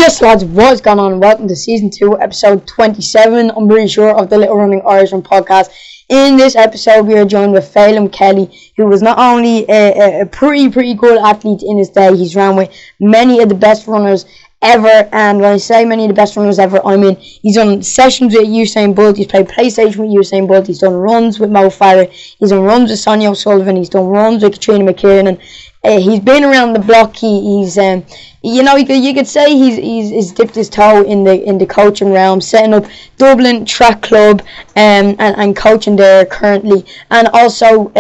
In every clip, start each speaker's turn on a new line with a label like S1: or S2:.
S1: Yes, lads, what's going on? Welcome to Season 2, Episode 27, I'm pretty sure, of the Little Running Irishman podcast. In this episode, we are joined with Feidhlim Kelly, who was not only a pretty good athlete in his day, he's ran with many of the best runners ever, and when I say many of the best runners ever, I mean he's done sessions with Usain Bolt, he's played PlayStation with Usain Bolt, he's done runs with Mo Farah, he's done runs with Sonia O'Sullivan, he's done runs with Katrina McKiernan. He's been around the block. He's you could say he's dipped his toe in the coaching realm, setting up Dublin Track Club and coaching there currently, and also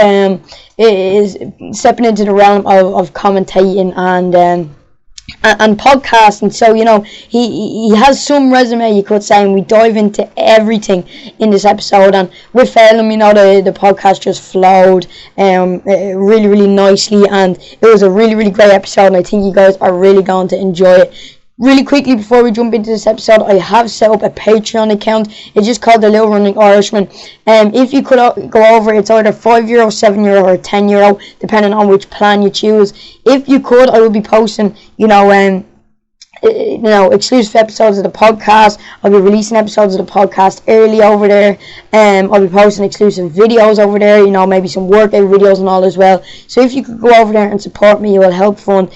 S1: is stepping into the realm of commentating and podcasting. So he has some resume, you could say, and we dive into everything in this episode. And with Feidhlim, the podcast just flowed really nicely, and it was a really great episode, and I think you guys are really going to enjoy it. Really quickly, before we jump into this episode, I have set up a Patreon account. It's just called the Little Running Irishman. If you could go over, it's either €5, €7 or €10, depending on which plan you choose. If you could, I will be posting, exclusive episodes of the podcast. I'll be releasing episodes of the podcast early over there. I'll be posting exclusive videos over there, maybe some workout videos and all as well. So if you could go over there and support me, it will help fund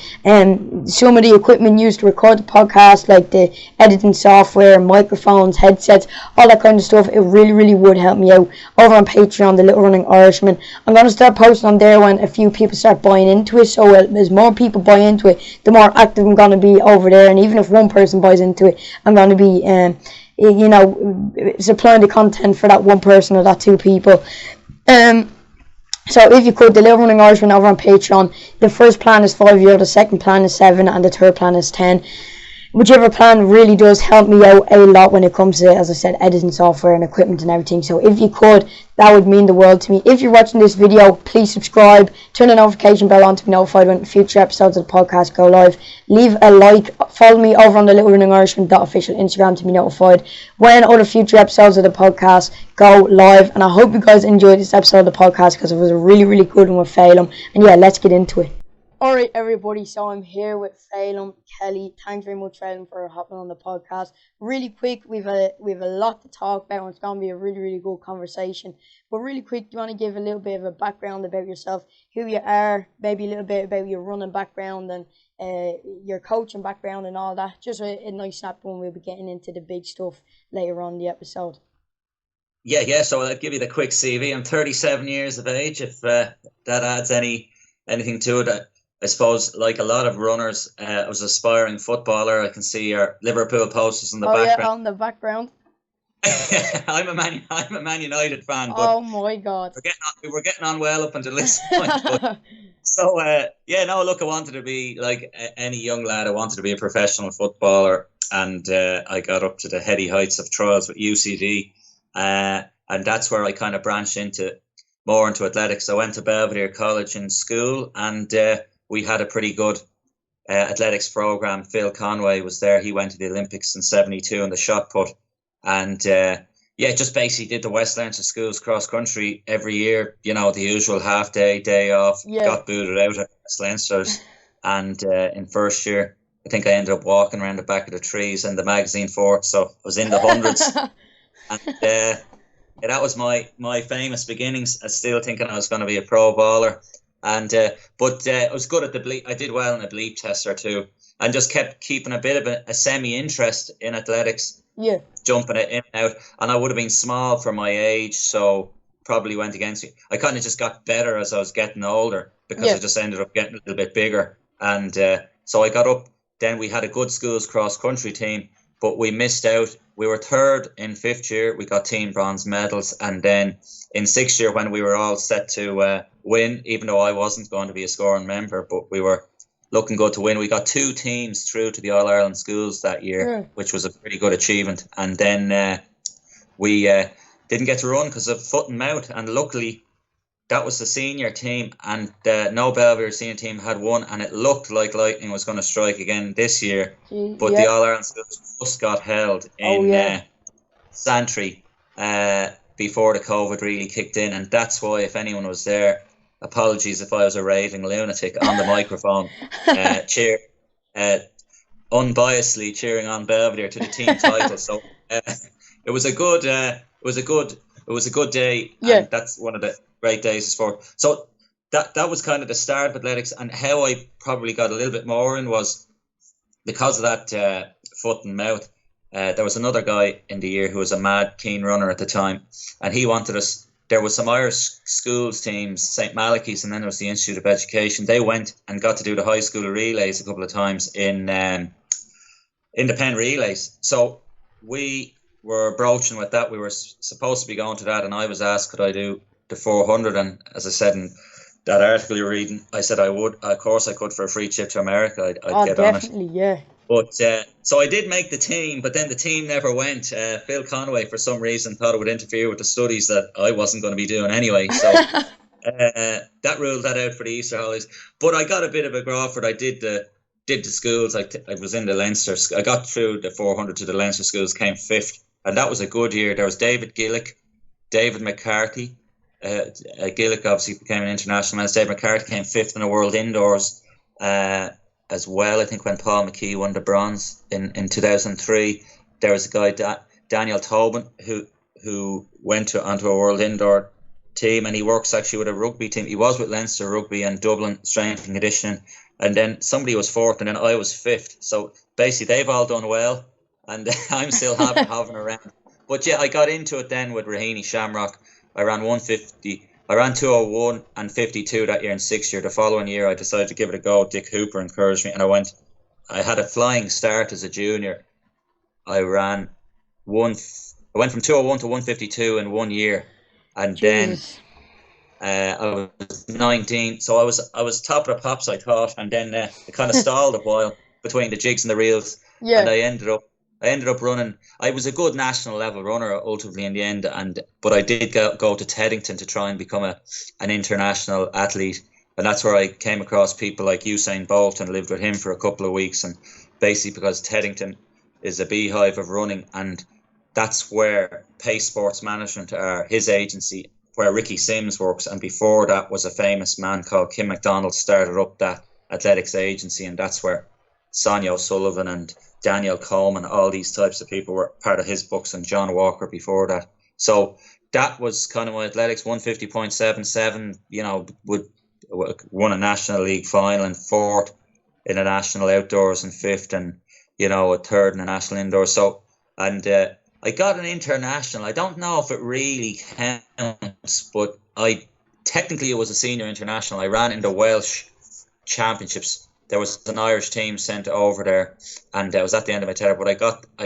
S1: some of the equipment used to record the podcast, like the editing software, microphones, headsets, all that kind of stuff. It really would help me out over on Patreon, the Little Running Irishman. I'm going to start posting on there when a few people start buying into it. So as more people buy into it, the more active I'm going to be over there. And even if one person buys into it, I'm going to be, supplying the content for that one person or that two people. So if you could, the Little Running Irishman over on Patreon, the first plan is €5, the second plan is €7, and the third plan is €10. Whichever plan really does help me out a lot when it comes to, as I said, editing software and equipment and everything. So if you could, that would mean the world to me. If you're watching this video, please subscribe, turn the notification bell on to be notified when future episodes of the podcast go live. Leave a like, follow me over on the Little Running Irishman.official Instagram to be notified when other future episodes of the podcast go live. And I hope you guys enjoyed this episode of the podcast, because it was a really good one with Feidhlim. And yeah, let's get into it. Alright everybody, so I'm here with Feidhlim Kelly. Thanks very much, Feidhlim, for hopping on the podcast. Really quick, we've a lot to talk about, and it's going to be a really good conversation. But really quick, do you want to give a little bit of a background about yourself, who you are, maybe a little bit about your running background and your coaching background and all that? Just a nice snap one. We'll be getting into the big stuff later on in the episode.
S2: Yeah, so I'll give you the quick CV. I'm 37 years of age, if that adds anything to it. I suppose, like a lot of runners, I was an aspiring footballer. I can see your Liverpool posters in the background.
S1: Yeah, on the background.
S2: I'm a Man United fan. But
S1: oh my God!
S2: We were getting on well up until this point. But, so I wanted to be like any young lad. I wanted to be a professional footballer, and I got up to the heady heights of trials with UCD, and that's where I kind of branched more into athletics. I went to Belvedere College in school, and we had a pretty good athletics program. Phil Conway was there. He went to the Olympics in '72 in the shot put, and just basically did the West Leinster schools cross country every year. The usual half day off. Yeah. Got booted out at West Leinster's, and in first year, I think I ended up walking around the back of the trees in the magazine fort. So I was in the hundreds, and that was my famous beginnings. I still thinking I was going to be a pro baller. And but I was good at the bleep. I did well in a bleep test or two, and just kept keeping a bit of a semi-interest in athletics.
S1: Yeah,
S2: jumping it in and out, and I would have been small for my age, so probably went against me. I kind of just got better as I was getting older, because I just ended up getting a little bit bigger, and so I got up. Then we had a good schools cross country team, but we missed out. We were third in fifth year. We got team bronze medals, and then in sixth year, when we were all set to win, even though I wasn't going to be a scoring member, but we were looking good to win. We got 2 teams through to the All-Ireland schools that year, which was a pretty good achievement. And then we didn't get to run because of foot and mouth. And luckily, that was the senior team, and no Belvedere senior team had won, and it looked like lightning was going to strike again this year. But the All-Ireland schools just got held in Santry before the COVID really kicked in. And that's why, if anyone was there, apologies if I was a raving lunatic on the microphone, unbiasedly cheering on Belvedere to the team title. So it was a good day, and that's one of the great days of sport. So that was kind of the start of athletics, and how I probably got a little bit more in was because of that foot and mouth. There was another guy in the year who was a mad keen runner at the time, and he wanted us. There was some Irish schools teams, St. Malachy's, and then there was the Institute of Education. They went and got to do the high school relays a couple of times in the Penn relays. So we were broaching with that. We were supposed to be going to that, and I was asked could I do the 400, and as I said in that article you're reading, I said I would. Of course I could for a free trip to America. I'd get on it.
S1: Yeah.
S2: But so I did make the team, but then the team never went. Phil Conway, for some reason, thought it would interfere with the studies that I wasn't going to be doing anyway. So that ruled that out for the Easter holidays. But I got a bit of a Crawford. I did the schools. I was in the Leinster. I got through the 400 to the Leinster schools, came fifth, and that was a good year. There was David Gillick, David McCarthy. Gillick obviously became an international man. David McCarthy came fifth in the World Indoors. As well, I think when Paul McKee won the bronze in 2003, there was a guy Daniel Tobin who went onto a World Indoor team, and he works actually with a rugby team. He was with Leinster Rugby and Dublin Strength and Conditioning, and then somebody was fourth, and then I was fifth. So basically, they've all done well, and I'm still having around. But yeah, I got into it then with Raheny Shamrock. I ran 150. I ran 201 and 52 that year in sixth year. The following year, I decided to give it a go. Dick Hooper encouraged me, and I had a flying start as a junior. I ran I went from 201 to 152 in 1 year, and then I was 19. So I was top of the pops, I thought, and then it kind of stalled a while between the jigs and the reels, and I ended up running. I was a good national level runner ultimately in the end, but I did go to Teddington to try and become an international athlete, and that's where I came across people like Usain Bolt and lived with him for a couple of weeks. And basically because Teddington is a beehive of running, and that's where Pace Sports Management are his agency, where Ricky Sims works, and before that was a famous man called Kim MacDonald started up that athletics agency, and that's where Sonia O'Sullivan and Daniel Coleman, all these types of people were part of his books, and John Walker before that. So that was kind of my athletics. 150.77, won a National League final and fourth in a national outdoors and fifth, and a third in a national indoors. So, and I got an international. I don't know if it really counts, but technically it was a senior international. I ran in the Welsh Championships. There was an Irish team sent over there, and I was at the end of my tether. But I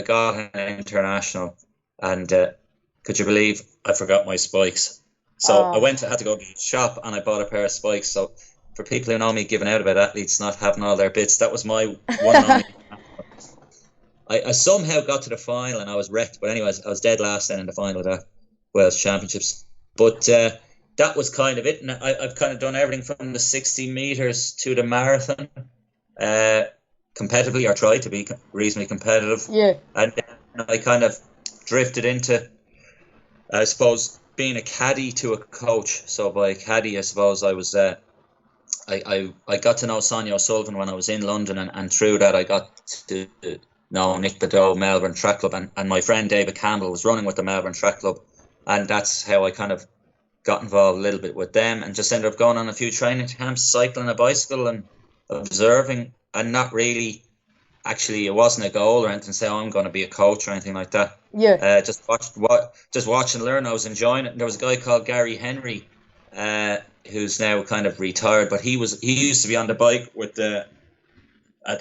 S2: got an international, and could you believe I forgot my spikes? So I had to go to the shop, and I bought a pair of spikes. So for people who know me giving out about athletes not having all their bits, that was my one and only. I somehow got to the final, and I was wrecked. But anyways, I was dead last then in the final of that Welsh Championships. But that was kind of it. And I've kind of done everything from the 60 metres to the marathon. Competitively, or tried to be reasonably competitive.
S1: Yeah.
S2: And then I kind of drifted into, I suppose, being a caddy to a coach. So by caddy, I suppose I was, I got to know Sonia O'Sullivan when I was in London, and through that I got to know Nick Beddoe, Melbourne Track Club, and my friend David Campbell was running with the Melbourne Track Club, and that's how I kind of got involved a little bit with them, and just ended up going on a few training camps, cycling a bicycle and observing, and not really, actually it wasn't a goal or anything, say I'm going to be a coach or anything like that.
S1: Yeah.
S2: Just watch and learn. I was enjoying it. And there was a guy called Gary Henry, who's now kind of retired, but he used to be on the bike with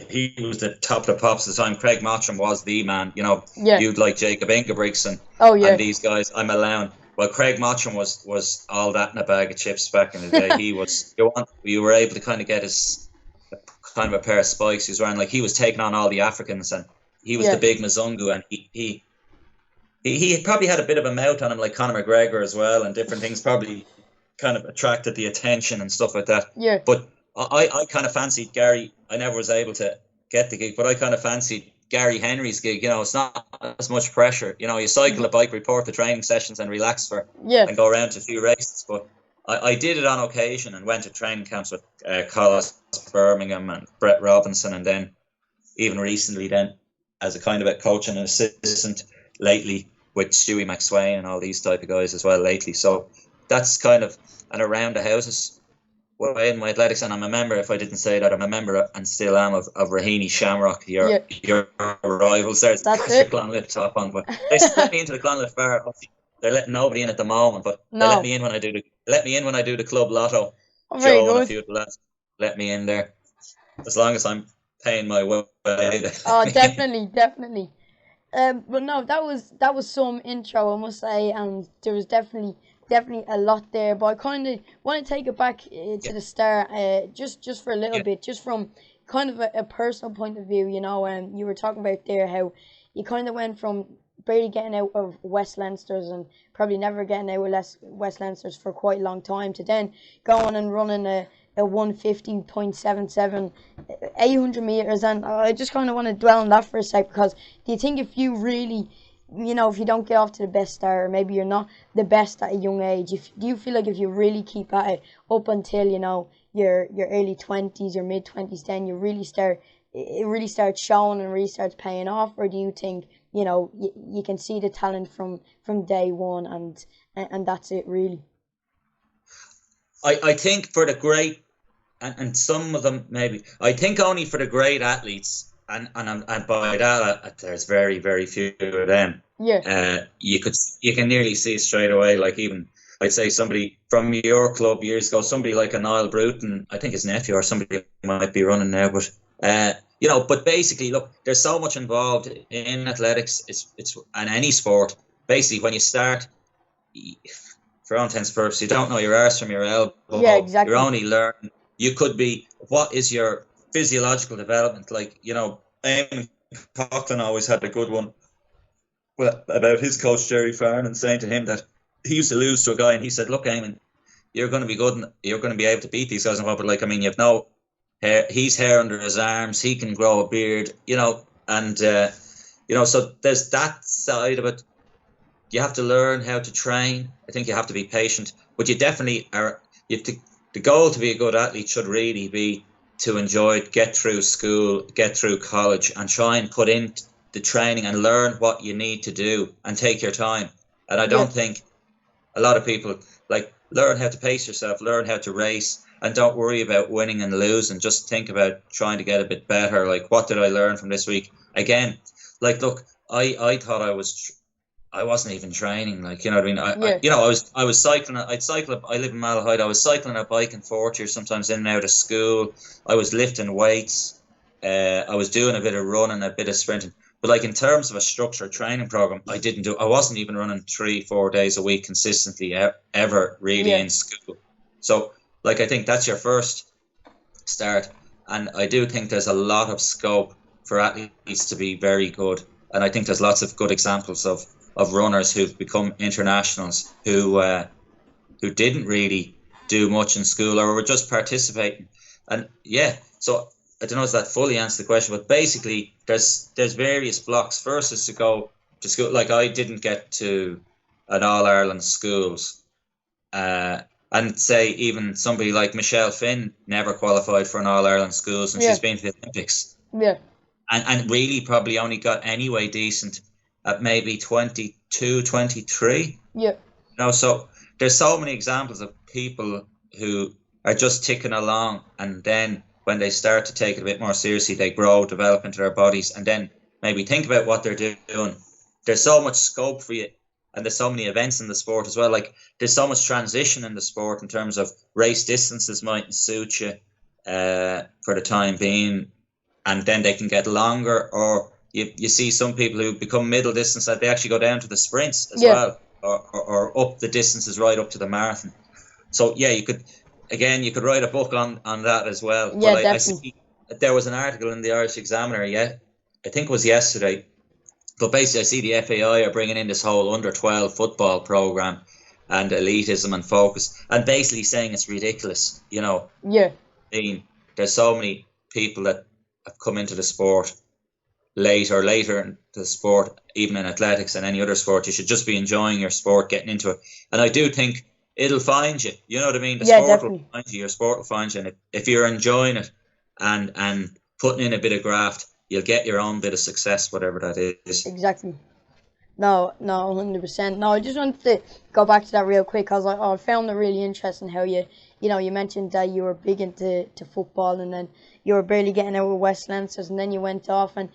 S2: he was the top of the pops at the time. Craig Mottram was the man, you'd like Jacob Ingebrigtsen and these guys. I'm allowed. Well, Craig Mottram was all that in a bag of chips back in the day. He was, you were able to kind of get his kind of a pair of spikes he was wearing. Like, he was taking on all the Africans, and he was the big Mzungu, and he probably had a bit of a mouth on him, like Conor McGregor as well, and different things probably kind of attracted the attention and stuff like that.
S1: Yeah.
S2: But I kind of fancied Gary. I never was able to get the gig, but I kind of fancied Gary Henry's gig. It's not as much pressure. You cycle a bike, report the training sessions, and relax and go around to a few races. But I did it on occasion, and went to training camps with Collis Birmingham and Brett Robinson, and then even recently then as a kind of a coach and an assistant lately with Stewie McSwain and all these type of guys as well lately. So that's kind of an around the houses way in my athletics. And I'm a member, if I didn't say that, I'm a member and still am of Raheny Shamrock, your rivals there.
S1: That's it.
S2: Clonliffe top on, but they let me into the Clonliffe bar. They're letting nobody in at the moment, but they let me in when I do the club lotto.
S1: Oh, very
S2: Joe
S1: good.
S2: and a few of the lads let me in there. As long as I'm paying my way.
S1: Oh, definitely. But no, that was some intro, I must say, and there was definitely a lot there. But I kind of want to take it back to the start, just for a little bit, just from kind of a personal point of view. You know, you were talking about there how you kind of went from barely getting out of West Leinster's and probably never getting out of West Leinster's for quite a long time to then going and running a 150.77 800 meters. And I just kind of want to dwell on that for a sec, because do you think if you really, you know, if you don't get off to the best start, or maybe you're not the best at a young age, do you feel like if you really keep at it up until, you know, your early 20s, your mid 20s, then it really starts showing and really starts paying off? Or do you think, you know, you can see the talent from day one and that's it really?
S2: I think for the great, and some of them maybe, I think only for the great athletes, and by that there's very, very few of them.
S1: Yeah.
S2: You can nearly see it straight away. Like even I'd say somebody from your club years ago, somebody like a Niall Bruton, I think his nephew or somebody might be running now, but you know, but basically, look, there's so much involved in athletics. It's and any sport. Basically, when you start, for all intents and purposes, you don't know your arse from your elbow.
S1: Yeah, exactly.
S2: You're only learning. You could be, what is your physiological development? Like, you know, Eamon Coughlin always had a good one about his coach, Jerry Farnan, saying to him that he used to lose to a guy and he said, look, Eamon, you're going to be good and you're going to be able to beat these guys. But like, I mean, you have no hair, he's hair under his arms, he can grow a beard, you know, and, you know, so there's that side of it. You have to learn how to train. I think you have to be patient, but you definitely are. The goal to be a good athlete should really be to enjoy it, get through school, get through college, and try and put in the training and learn what you need to do and take your time. And I don't think a lot of people like learn how to pace yourself, learn how to race, and don't worry about winning and losing. Just think about trying to get a bit better. Like, what did I learn from this week? Again, like, look, I thought I wasn't even training, like, you know what I mean? You know, I was cycling. I'd cycle. I live in Malahide. I was cycling a bike in fourth year, sometimes in and out of school. I was lifting weights. I was doing a bit of running, a bit of sprinting. But like in terms of a structured training program, I wasn't even running 3-4 days a week consistently ever really in school. So like, I think that's your first start. And I do think there's a lot of scope for athletes to be very good. And I think there's lots of good examples of runners who've become internationals who didn't really do much in school or were just participating. And so I don't know if that fully answers the question, but basically there's various blocks. First is to go to school. Like, I didn't get to an All-Ireland schools. And say even somebody like Michelle Finn never qualified for an All-Ireland schools, and she's been to the Olympics.
S1: Yeah.
S2: And really probably only got anyway decent at maybe 22, 23.
S1: Yeah.
S2: You know, so there's so many examples of people who are just ticking along, and then when they start to take it a bit more seriously, they grow, develop into their bodies, and then maybe think about what they're doing. There's so much scope for you, and there's so many events in the sport as well. Like, there's so much transition in the sport in terms of race distances mightn't suit you for the time being, and then they can get longer, or you see some people who become middle distance that they actually go down to the sprints as well, or up the distances right up to the marathon. So you could write a book on that as well.
S1: Yeah,
S2: but
S1: definitely.
S2: I see there was an article in the Irish Examiner, I think it was yesterday. But basically, I see the FAI are bringing in this whole under-12 football program and elitism and focus, and basically saying it's ridiculous. You know, there's so many people that have come into the sport later in the sport, even in athletics and any other sport. You should just be enjoying your sport, getting into it. And I do think it'll find you. You know what I mean? The sport
S1: definitely
S2: will find you. Your sport will find you. And if you're enjoying it and putting in a bit of graft, you'll get your own bit of success, whatever that is.
S1: Exactly. No, 100%. No, I just wanted to go back to that real quick because I found it really interesting how you mentioned that you were big into football, and then you were barely getting out with West Lancers, and then you went off and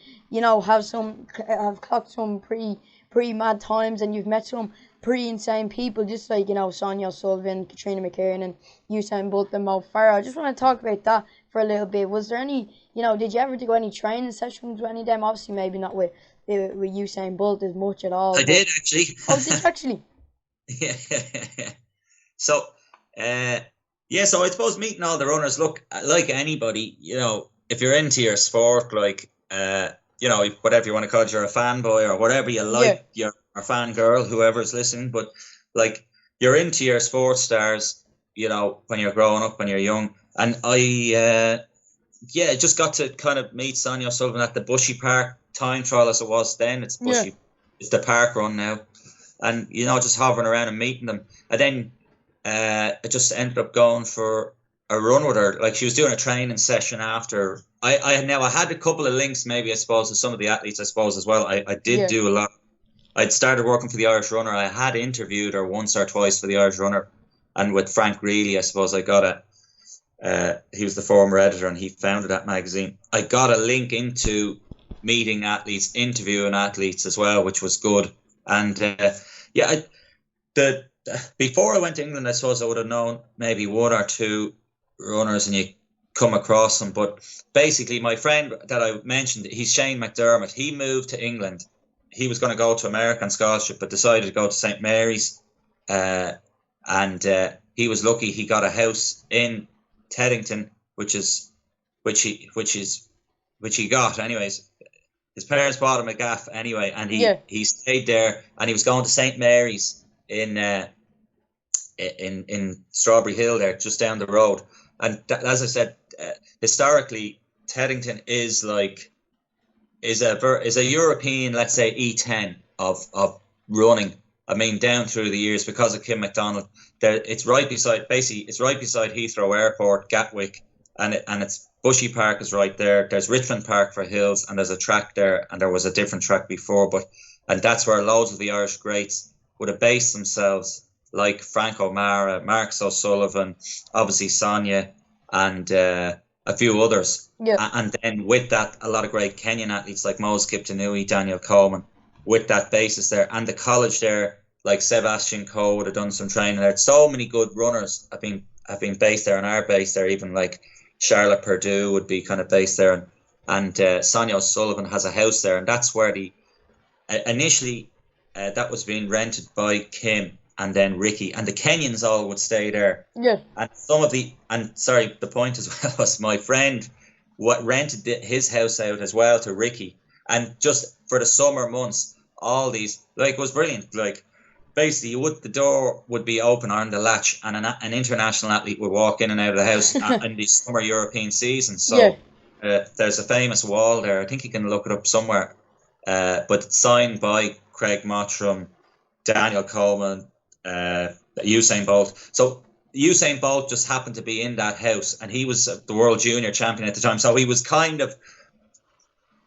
S1: have clocked some pretty mad times, and you've met some pretty insane people, just like Sonia O'Sullivan, Katrina McCarran, and Usain Bolt and Mo Farah. I just want to talk about that for a little bit. Was there any, did you ever do any training sessions with any of them? Obviously, maybe not with Usain Bolt as much at all.
S2: I did actually.
S1: Oh, did you actually?
S2: Yeah. So, so I suppose meeting all the runners. Look, like anybody, if you're into your sport, like, whatever you want to call it, you're a fanboy or whatever you like, you're a fangirl, whoever's listening. But like, you're into your sports stars, when you're growing up, when you're young. And I, just got to kind of meet Sonia O'Sullivan at the Bushy Park time trial as it was then. It's Bushy, it's the park run now. And, just hovering around and meeting them. And then I just ended up going for a run with her. Like, she was doing a training session after. I had a couple of links, maybe, I suppose, with some of the athletes, I suppose, as well. I did do a lot. I'd started working for the Irish Runner. I had interviewed her once or twice for the Irish Runner. And with Frank Reilly, I suppose, I got he was the former editor and he founded that magazine. I got a link into meeting athletes, interviewing athletes as well, which was good. And before I went to England, I suppose I would have known maybe one or two runners and you come across them. But basically, my friend that I mentioned, he's Shane McDermott. He moved to England. He was going to go to American scholarship, but decided to go to St. Mary's. And he was lucky. He got a house in Teddington, which he got anyways. His parents bought him a gaff anyway, and he stayed there. And he was going to St. Mary's in Strawberry Hill there, just down the road. And as I said, historically, Teddington is a European, let's say, E10 of running. I mean, down through the years, because of Kim MacDonald, it's right beside Heathrow Airport, Gatwick, and it's Bushy Park is right there. There's Richmond Park for hills, and there's a track there, and there was a different track before, and that's where loads of the Irish greats would have based themselves, like Frank O'Mara, Marcus O'Sullivan, obviously Sonia, and a few others. Yeah. And then with that, a lot of great Kenyan athletes like Moses Kiptanui, Daniel Coleman, with that basis there, and the college there, like Sebastian Coe would have done some training there. So many good runners have been based there and are based there. Even like Charlotte Purdue would be kind of based there, and Sonia O'Sullivan has a house there, and that's where initially that was being rented by Kim and then Ricky, and the Kenyans all would stay there. Yeah. And the point as well was my friend rented his house out as well to Ricky, and just for the summer months, all these, like, it was brilliant. Like, basically, the door would be open on the latch, and an international athlete would walk in and out of the house in the summer European season. So there's a famous wall there. I think you can look it up somewhere. But it's signed by Craig Mottram, Daniel Coleman, Usain Bolt. So Usain Bolt just happened to be in that house, and he was the world junior champion at the time. So he was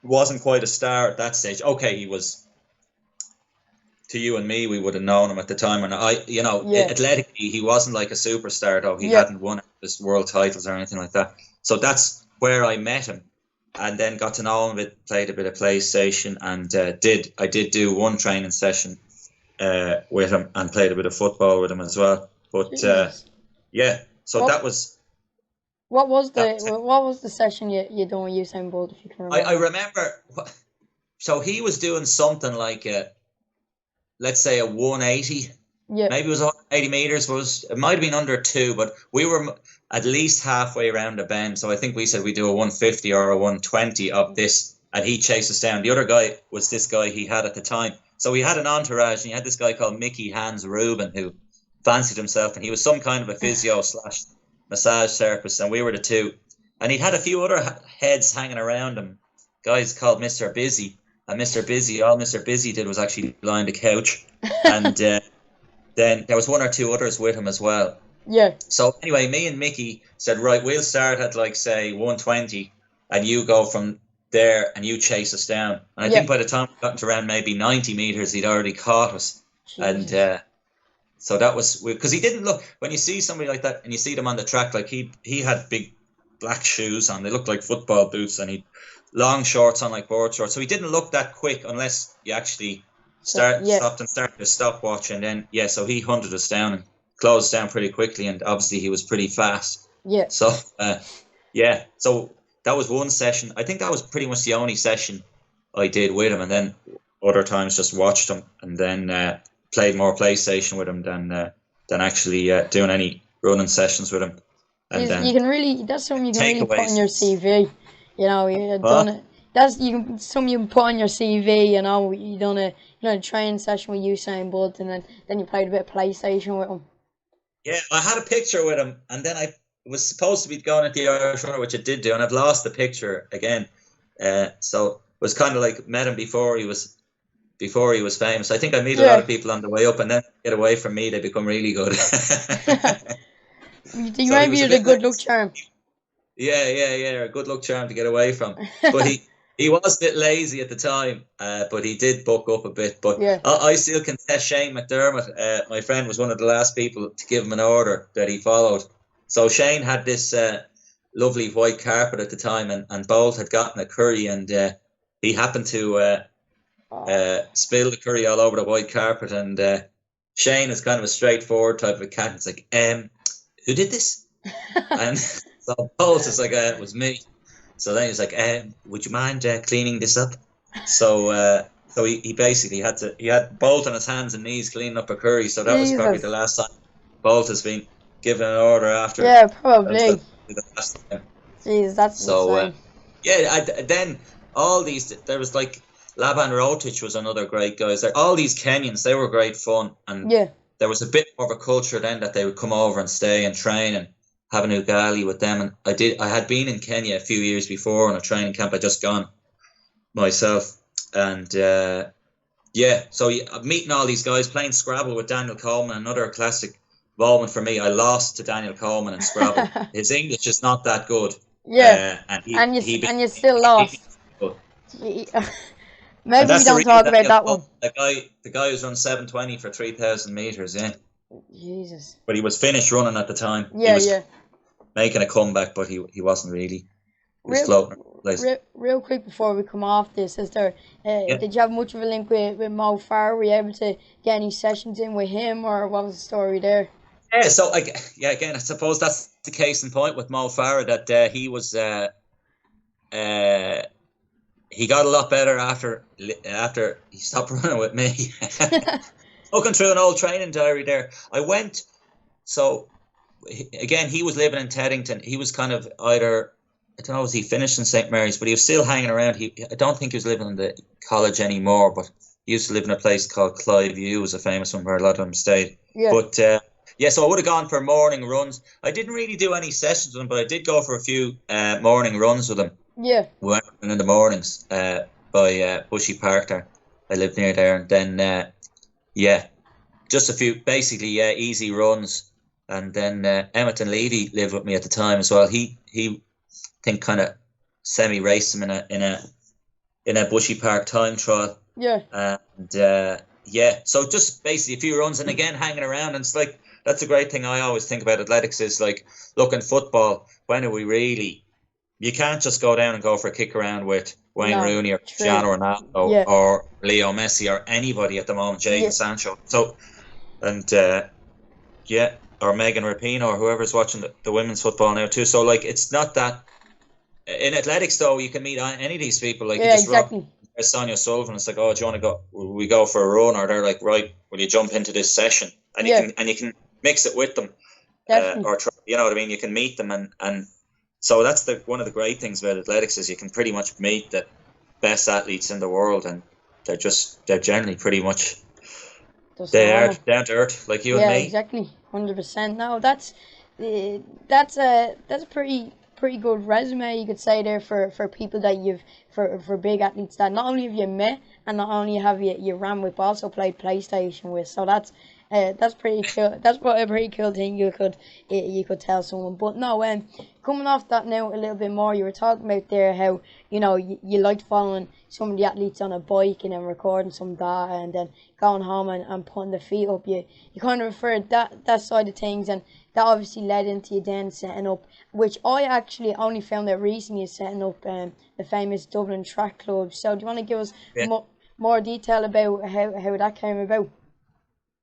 S2: wasn't quite a star at that stage. Okay, he was. To you and me, we would have known him at the time. And athletically, he wasn't like a superstar, though. He hadn't won his world titles or anything like that. So that's where I met him, and then got to know him a bit, played a bit of PlayStation, and I did do one training session with him, and played a bit of football with him as well. But so that was.
S1: What was the session you done with Usain Bolt, if you can remember?
S2: I remember. So he was doing something like let's say a 180. Yeah. Maybe it was 180 meters. It might have been under 2, but we were at least halfway around the bend. So I think we said we do a 150 or a 120 of this, and he chased us down. The other guy was this guy he had at the time. So we had an entourage, and he had this guy called Mickey Hans Rubin, who fancied himself, and he was some kind of a physio / massage therapist, and we were the two. And he had a few other heads hanging around him, guys called Mr. Busy. And Mr. Busy, all Mr. Busy did was actually lie on the couch. And then there was one or two others with him as well. Yeah. So anyway, me and Mickey said, right, we'll start at, like, say, 120, and you go from there and you chase us down. And I think by the time we got to around maybe 90 meters, he'd already caught us. Jesus. And so that was because he didn't look, when you see somebody like that and you see them on the track, like he had big black shoes on, they looked like football boots, and he long shorts on like board shorts. So he didn't look that quick unless you actually stopped and started a stopwatch, and then so he hunted us down and closed down pretty quickly, and obviously he was pretty fast.
S1: Yeah.
S2: So so that was one session. I think that was pretty much the only session I did with him, and then other times just watched him, and then played more PlayStation with him than actually doing any running sessions with him. And then
S1: you can really, that's something you can really put on your CV. You know, you've done it. That's something you can put on your CV. You know, you done a training session with Usain Bolt, and then you played a bit of PlayStation with him.
S2: Yeah, I had a picture with him, and then I was supposed to be going at the Irish Runner, which I did do, and I've lost the picture again. So it was kind of like met him before he was famous. I think I meet a lot of people on the way up, and then get away from me, they become really good.
S1: Maybe you're the good luck charm.
S2: Yeah, a good luck charm to get away from. But he was a bit lazy at the time, but he did buck up a bit. But I still contest Shane McDermott. My friend was one of the last people to give him an order that he followed. So Shane had this lovely white carpet at the time, and Bolt had gotten a curry, and he happened to spill the curry all over the white carpet. And Shane is kind of a straightforward type of a cat. It's like, who did this? And so Bolt is like, it was me. So then he's like, would you mind cleaning this up? So he basically had Bolt on his hands and knees cleaning up a curry. So that was probably the last time Bolt has been given an order after.
S1: Yeah, probably.
S2: The last time.
S1: Jeez, that's
S2: so insane. Then all these, there was like Laban Rotich was another great guy. All these Kenyans, they were great fun, and there was a bit more of a culture then that they would come over and stay and train and have an ugali with them. And I had been in Kenya a few years before on a training camp. I just gone myself, and so meeting all these guys, playing Scrabble with Daniel Coleman, another classic moment for me. I lost to Daniel Coleman in Scrabble. His English is not that good.
S1: And you still lost. Maybe we don't talk about that one.
S2: The guy who's run 7:20 for 3,000 meters. Yeah.
S1: Jesus.
S2: But he was finished running at the time.
S1: Yeah,
S2: he was making a comeback, but he wasn't really. He was floating.
S1: Real quick before we come off this, is there? Did you have much of a link with Mo Farah? Were you able to get any sessions in with him, or what was the story there?
S2: Yeah, so again, I suppose that's the case in point with Mo Farah, that he was he got a lot better after he stopped running with me. Looking through an old training diary there, I went. So again, he was living in Teddington. He was kind of either, I don't know, was he finished in St. Mary's, but he was still hanging around. I don't think he was living in the college anymore, but he used to live in a place called Clive View, was a famous one where a lot of them stayed. Yeah. But so I would have gone for morning runs. I didn't really do any sessions with him, but I did go for a few morning runs with him.
S1: Yeah.
S2: We went in the mornings by Bushy Park there. I lived near there, and then just a few basically easy runs. And then Emmerton Levy lived with me at the time as well. He think kind of semi raced him in a Bushy Park time trial.
S1: Yeah.
S2: And so just basically a few runs, and again hanging around. And it's like, that's a great thing I always think about athletics, is like, look, in football, when are we really? You can't just go down and go for a kick around with Wayne Rooney or Cristiano Ronaldo or Leo Messi or anybody at the moment, Jadon Sancho. So, and or Megan Rapinoe or whoever's watching the women's football now too. So like, it's not that. In athletics though, you can meet any of these people. Like, you just exactly. Sonia Sullivan. It's like, oh, do you want to go? We go for a run, or they're like, right, will you jump into this session? And you can mix it with them, or try, you know what I mean. You can meet them, and so that's one of the great things about athletics, is you can pretty much meet the best athletes in the world, and they're generally pretty much down to earth like you and me.
S1: Yeah, exactly, 100%. No, that's a pretty good resume, you could say, there for people that for big athletes that not only have you met and not only have you ran with, but also played PlayStation with. So that's That's pretty cool. That's what a pretty cool thing you could tell someone. But no, coming off that now a little bit more, you were talking about there how you liked following some of the athletes on a bike and then recording some data and then going home and putting the feet up. You kind of referred that side of things, and that obviously led into you then setting up, which I actually only found out recently, setting up the famous Dublin Track Club. So do you want to give us more detail about how that came about?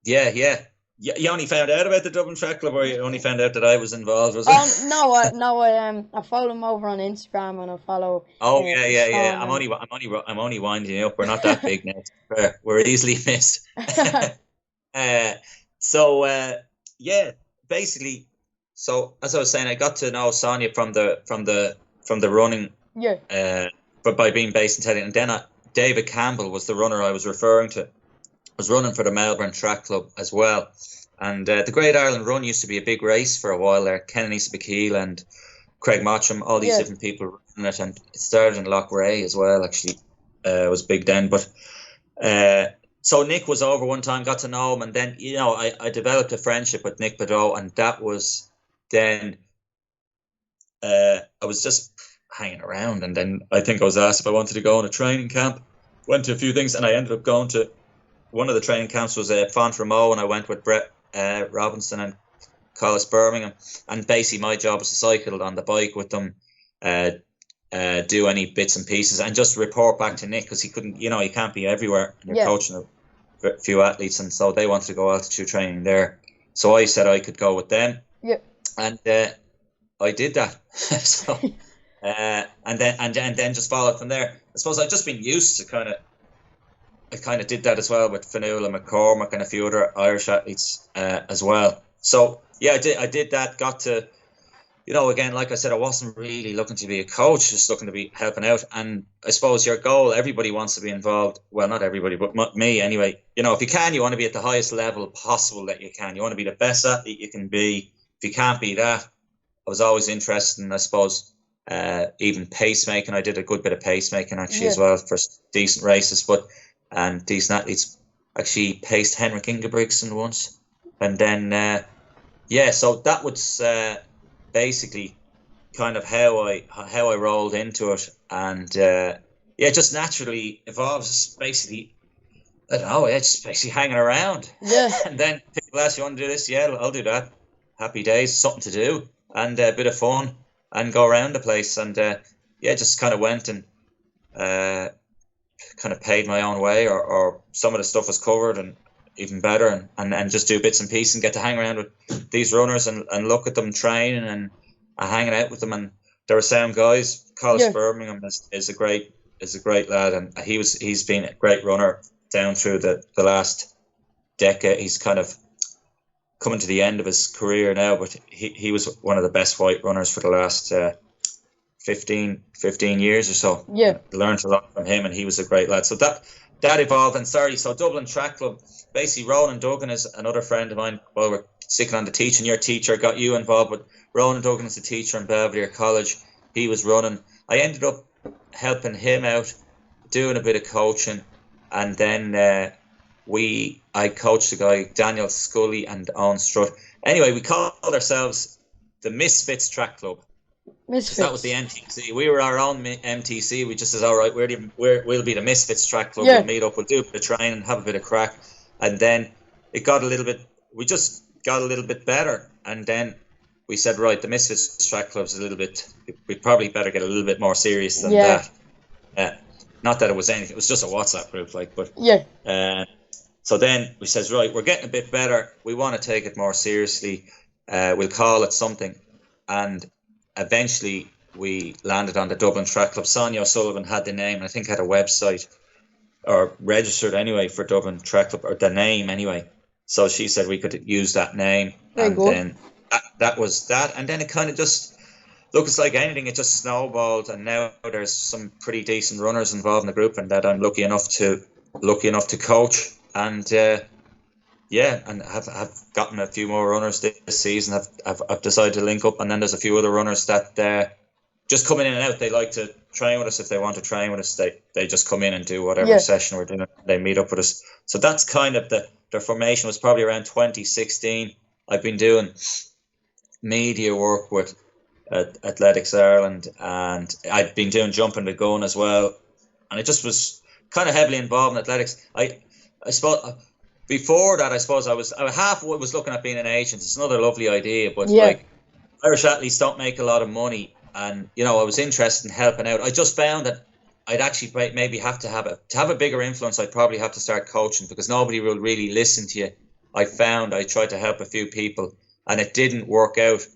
S2: Yeah. You only found out about the Dublin Track Club, or you only found out that I was involved? Was it?
S1: No, I follow him over on Instagram, and I follow.
S2: Oh yeah.
S1: Sean
S2: I'm only winding you up. We're not that big now. We're easily missed. uh, so yeah, basically. So as I was saying, I got to know Sonia from the running.
S1: Yeah.
S2: But by being based in Teddy, and then David Campbell was the runner I was referring to. Was running for the Melbourne Track Club as well, and the Great Ireland Run used to be a big race for a while there. Kenny Sabakil and Craig Mottram, all these different people running it, and it started in Loughrea as well. Actually, it was big then. But so Nick was over one time, got to know him, and then I developed a friendship with Nick Beddoe, and that was then. I was just hanging around, and then I think I was asked if I wanted to go on a training camp. Went to a few things, and I ended up going to. One of the training camps was Fontremo, and I went with Brett Robinson and Collis Birmingham. And basically, my job was to cycle on the bike with them, do any bits and pieces, and just report back to Nick, because he couldn't, he can't be everywhere. And you're coaching a few athletes, and so they wanted to go altitude training there. So I said I could go with them.
S1: Yeah.
S2: And I did that. So and then just followed from there. I suppose I've just been used to I kind of did that as well with Fanula McCormick and a few other Irish athletes as well. So yeah, I did that. Got to, again, like I said, I wasn't really looking to be a coach, just looking to be helping out. And I suppose your goal, everybody wants to be involved. Well, not everybody, but me anyway. If you can, you want to be at the highest level possible that you can. You want to be the best athlete you can be. If you can't be that, I was always interested in, I suppose, even pacemaking. I did a good bit of pacemaking actually as well for decent races, and decent athletes. Actually paced Henrik Ingebrigtsen once, and then so that was basically kind of how I rolled into it, and just naturally evolves. Basically, I don't know, just basically hanging around.
S1: Yeah.
S2: And then people ask, you want to do this? Yeah, I'll do that. Happy days, something to do, and a bit of fun, and go around the place, and just kind of went and kind of paid my own way, or some of the stuff was covered, and even better, and just do bits and pieces and get to hang around with these runners and look at them training and hanging out with them. And they were sound guys. Collis Birmingham is a great lad, and he's been a great runner down through the last decade. He's kind of coming to the end of his career now, but he was one of the best white runners for the last 15 years or so.
S1: Yeah.
S2: Learned a lot from him, and he was a great lad. So that evolved. And so Dublin Track Club, basically Ronan Duggan is another friend of mine. While we're sticking on the teaching, your teacher got you involved, but Ronan Duggan is a teacher in Belvedere College. He was running. I ended up helping him out, doing a bit of coaching, and then I coached a guy, Daniel Scully and Owen Strutt. Anyway, we called ourselves the Misfits Track Club.
S1: Misfits.
S2: That was the MTC. We were our own MTC. We just said, all right, we'll be the Misfits Track Club. We'll meet up, we'll do a bit of training, have a bit of crack. And then we just got a little bit better. And then we said, right, the Misfits Track Club's we probably better get a little bit more serious than that. Not that it was anything, it was just a WhatsApp group, so then we says, right, we're getting a bit better. We want to take it more seriously. We'll call it something. And eventually we landed on the Dublin Track Club. Sonia O'Sullivan had the name, and I think had a website, or registered anyway for Dublin Track Club, or the name anyway. So she said we could use that name. Then that was that. And then it kind of just, look, it's like anything, it just snowballed, and now there's some pretty decent runners involved in the group, and that I'm lucky enough to coach, and and have gotten a few more runners this season. I've decided to link up, and then there's a few other runners that just coming in and out. They like to train with us. If they want to train with us, they just come in and do whatever session we're doing. They meet up with us. So that's kind of the their formation was probably around 2016. I've been doing media work with Athletics Ireland, and I'd been doing jumping the gun as well, and I just was kind of heavily involved in athletics. I suppose before that, I was looking at being an agent. It's another lovely idea, but like Irish athletes don't make a lot of money, and I was interested in helping out. I just found that I'd actually maybe have to have a bigger influence. I'd probably have to start coaching, because nobody will really listen to you. I tried to help a few people, and it didn't work out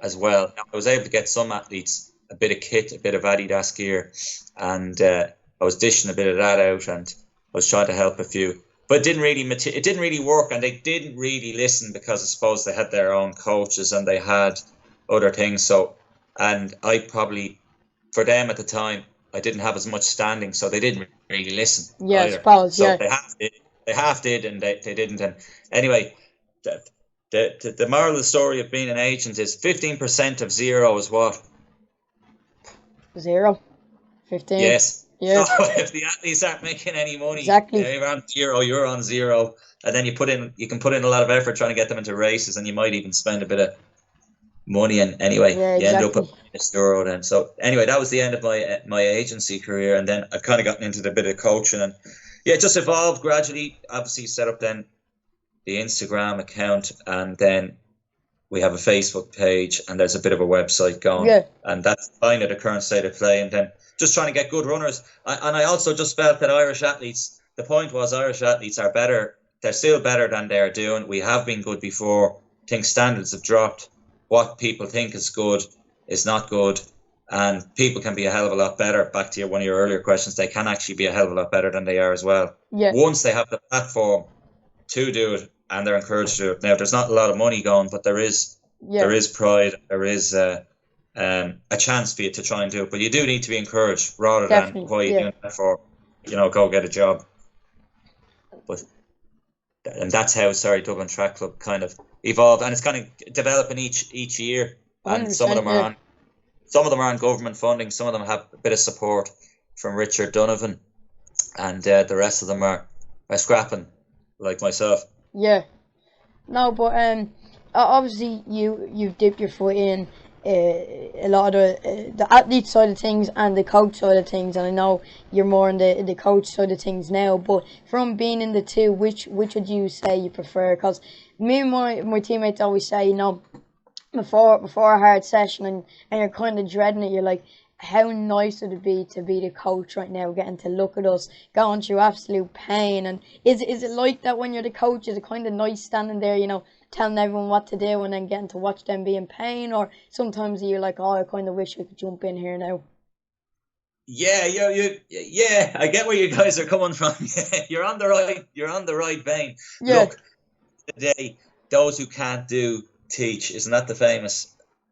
S2: as well. I was able to get some athletes a bit of kit, a bit of Adidas gear, and I was dishing a bit of that out, and I was trying to help a few. But it didn't really work, and they didn't really listen, because I suppose they had their own coaches and they had other things. So, and I probably, for them at the time, I didn't have as much standing, so they didn't really listen.
S1: Yeah,
S2: either.
S1: I suppose.
S2: So they half did, and they didn't. And anyway, the moral of the story of being an agent is 15% of zero is what?
S1: 0. 15.
S2: Yes.
S1: Yeah.
S2: So if the athletes aren't making any money,
S1: exactly.
S2: You're on 0, you're on 0, and then you can put in a lot of effort trying to get them into races, and you might even spend a bit of money. And anyway, you end up at €1 then. So anyway, that was the end of my agency career, and then I've kind of gotten into the bit of coaching, and it just evolved gradually. Obviously, set up then the Instagram account, and then we have a Facebook page, and there's a bit of a website going, and that's kind of the current state of play. And then just trying to get good runners. And I also just felt that Irish athletes, the point was Irish athletes are better. They're still better than they're doing. We have been good before. I think standards have dropped. What people think is good is not good. And people can be a hell of a lot better. Back to one of your earlier questions, they can actually be a hell of a lot better than they are as well.
S1: Yeah.
S2: Once they have the platform to do it, and they're encouraged to do it. Now, there's not a lot of money going, but there is pride. There is a chance for you to try and do it, but you do need to be encouraged rather than why you're doing that for, go get a job. And that's how Dublin Track Club kind of evolved, and it's kind of developing each year. And some of them are on government funding, some of them have a bit of support from Richard Donovan, and the rest of them are scrapping, like myself.
S1: Yeah, no, but obviously you've dipped your foot in a lot of the athlete side of things and the coach side of things, and I know you're more on the coach side of things now. But from being in the two, which would you say you prefer? Because me and my teammates always say, before a hard session and you're kind of dreading it, you're like, how nice would it be to be the coach right now, getting to look at us going through absolute pain? And is it like that when you're the coach? Is it kind of nice standing there, telling everyone what to do and then getting to watch them be in pain? Or sometimes you're like, oh, I kind of wish I could jump in here now?
S2: Yeah, I get where you guys are coming from. You're on the right vein.
S1: Yeah.
S2: Look, today, those who can't do teach. Isn't that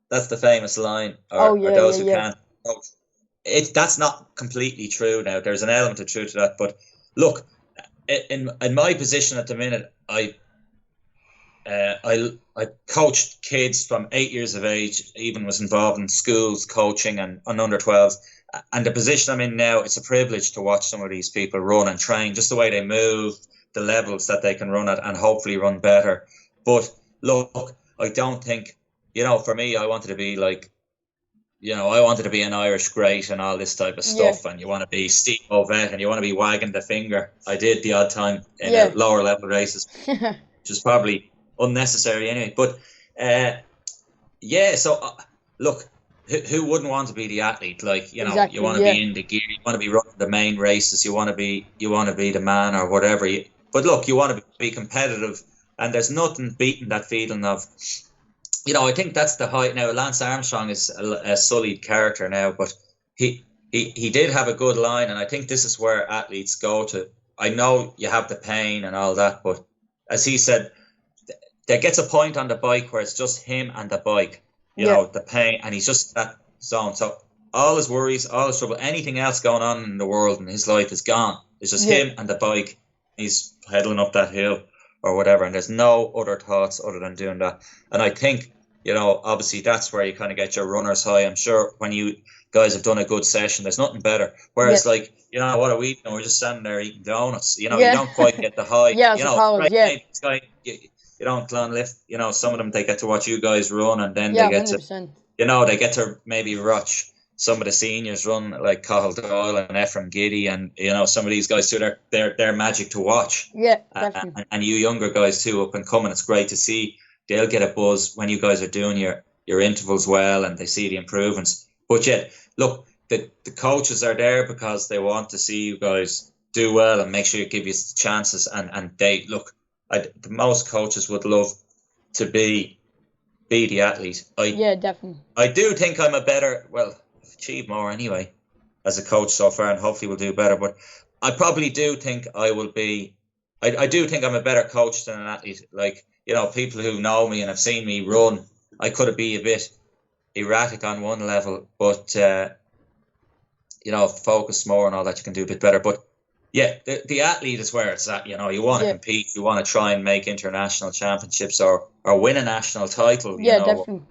S2: that's the famous line? Or those who can't coach. That's not completely true now. There's an element of truth to that. But look, in my position at the minute, I coached kids from 8 years of age, even was involved in schools coaching and under 12s. And the position I'm in now, it's a privilege to watch some of these people run and train, just the way they move, the levels that they can run at, and hopefully run better. But look, I don't think, for me, I wanted to be like, I wanted to be an Irish great and all this type of stuff. And you want to be Steve Ovett and you want to be wagging the finger. I did the odd time in lower level races, which is probably unnecessary anyway. But so look, who wouldn't want to be the athlete? Like,
S1: exactly,
S2: you want to be in the gear, you want to be running the main races, you want to be the man or whatever. But look, you want to be competitive, and there's nothing beating that feeling of, I think that's the height. Now, Lance Armstrong is a sullied character now, but he did have a good line, and I think this is where athletes go to. I know you have the pain and all that, but as he said, there gets a point on the bike where it's just him and the bike, the pain, and he's just that zone. So all his worries, all his trouble, anything else going on in the world in his life is gone. It's just him and the bike. He's pedaling up that hill or whatever, and there's no other thoughts other than doing that. And I think, obviously that's where you kind of get your runner's high. I'm sure when guys have done a good session. There's nothing better. Whereas, like, you know, what are we doing? We're just standing there eating donuts. You know, you don't quite get the high.
S1: Yeah, I
S2: you know,
S1: suppose,
S2: right,
S1: yeah.
S2: hey, this guy, you don't lift. You know, some of them, they get to watch you guys run, and then
S1: Yeah,
S2: they get
S1: 100%.
S2: to, you know, they get to maybe watch some of the seniors run, like Cathal Doyle and Ephraim Giddy, and, you know, some of these guys too. They're magic to watch.
S1: Yeah, definitely.
S2: And you younger guys too, up and coming. It's great to see. They'll get a buzz when you guys are doing your intervals well, and they see the improvements. But yet, look, the coaches are there because they want to see you guys do well and make sure you give you chances. And they look. The most coaches would love to be the athlete.
S1: Yeah, definitely.
S2: I do think I'm a better. Well, I've achieved more anyway as a coach so far, and hopefully we'll do better. But I probably do think I will be. I do think I'm a better coach than an athlete. Like, you know, people who know me and have seen me run, I could be a bit erratic on one level, but you know, focus more and all that, you can do a bit better. But yeah, the athlete is where it's at. You know, you want to compete, you want to try and make international championships or win a national title. You know,
S1: definitely.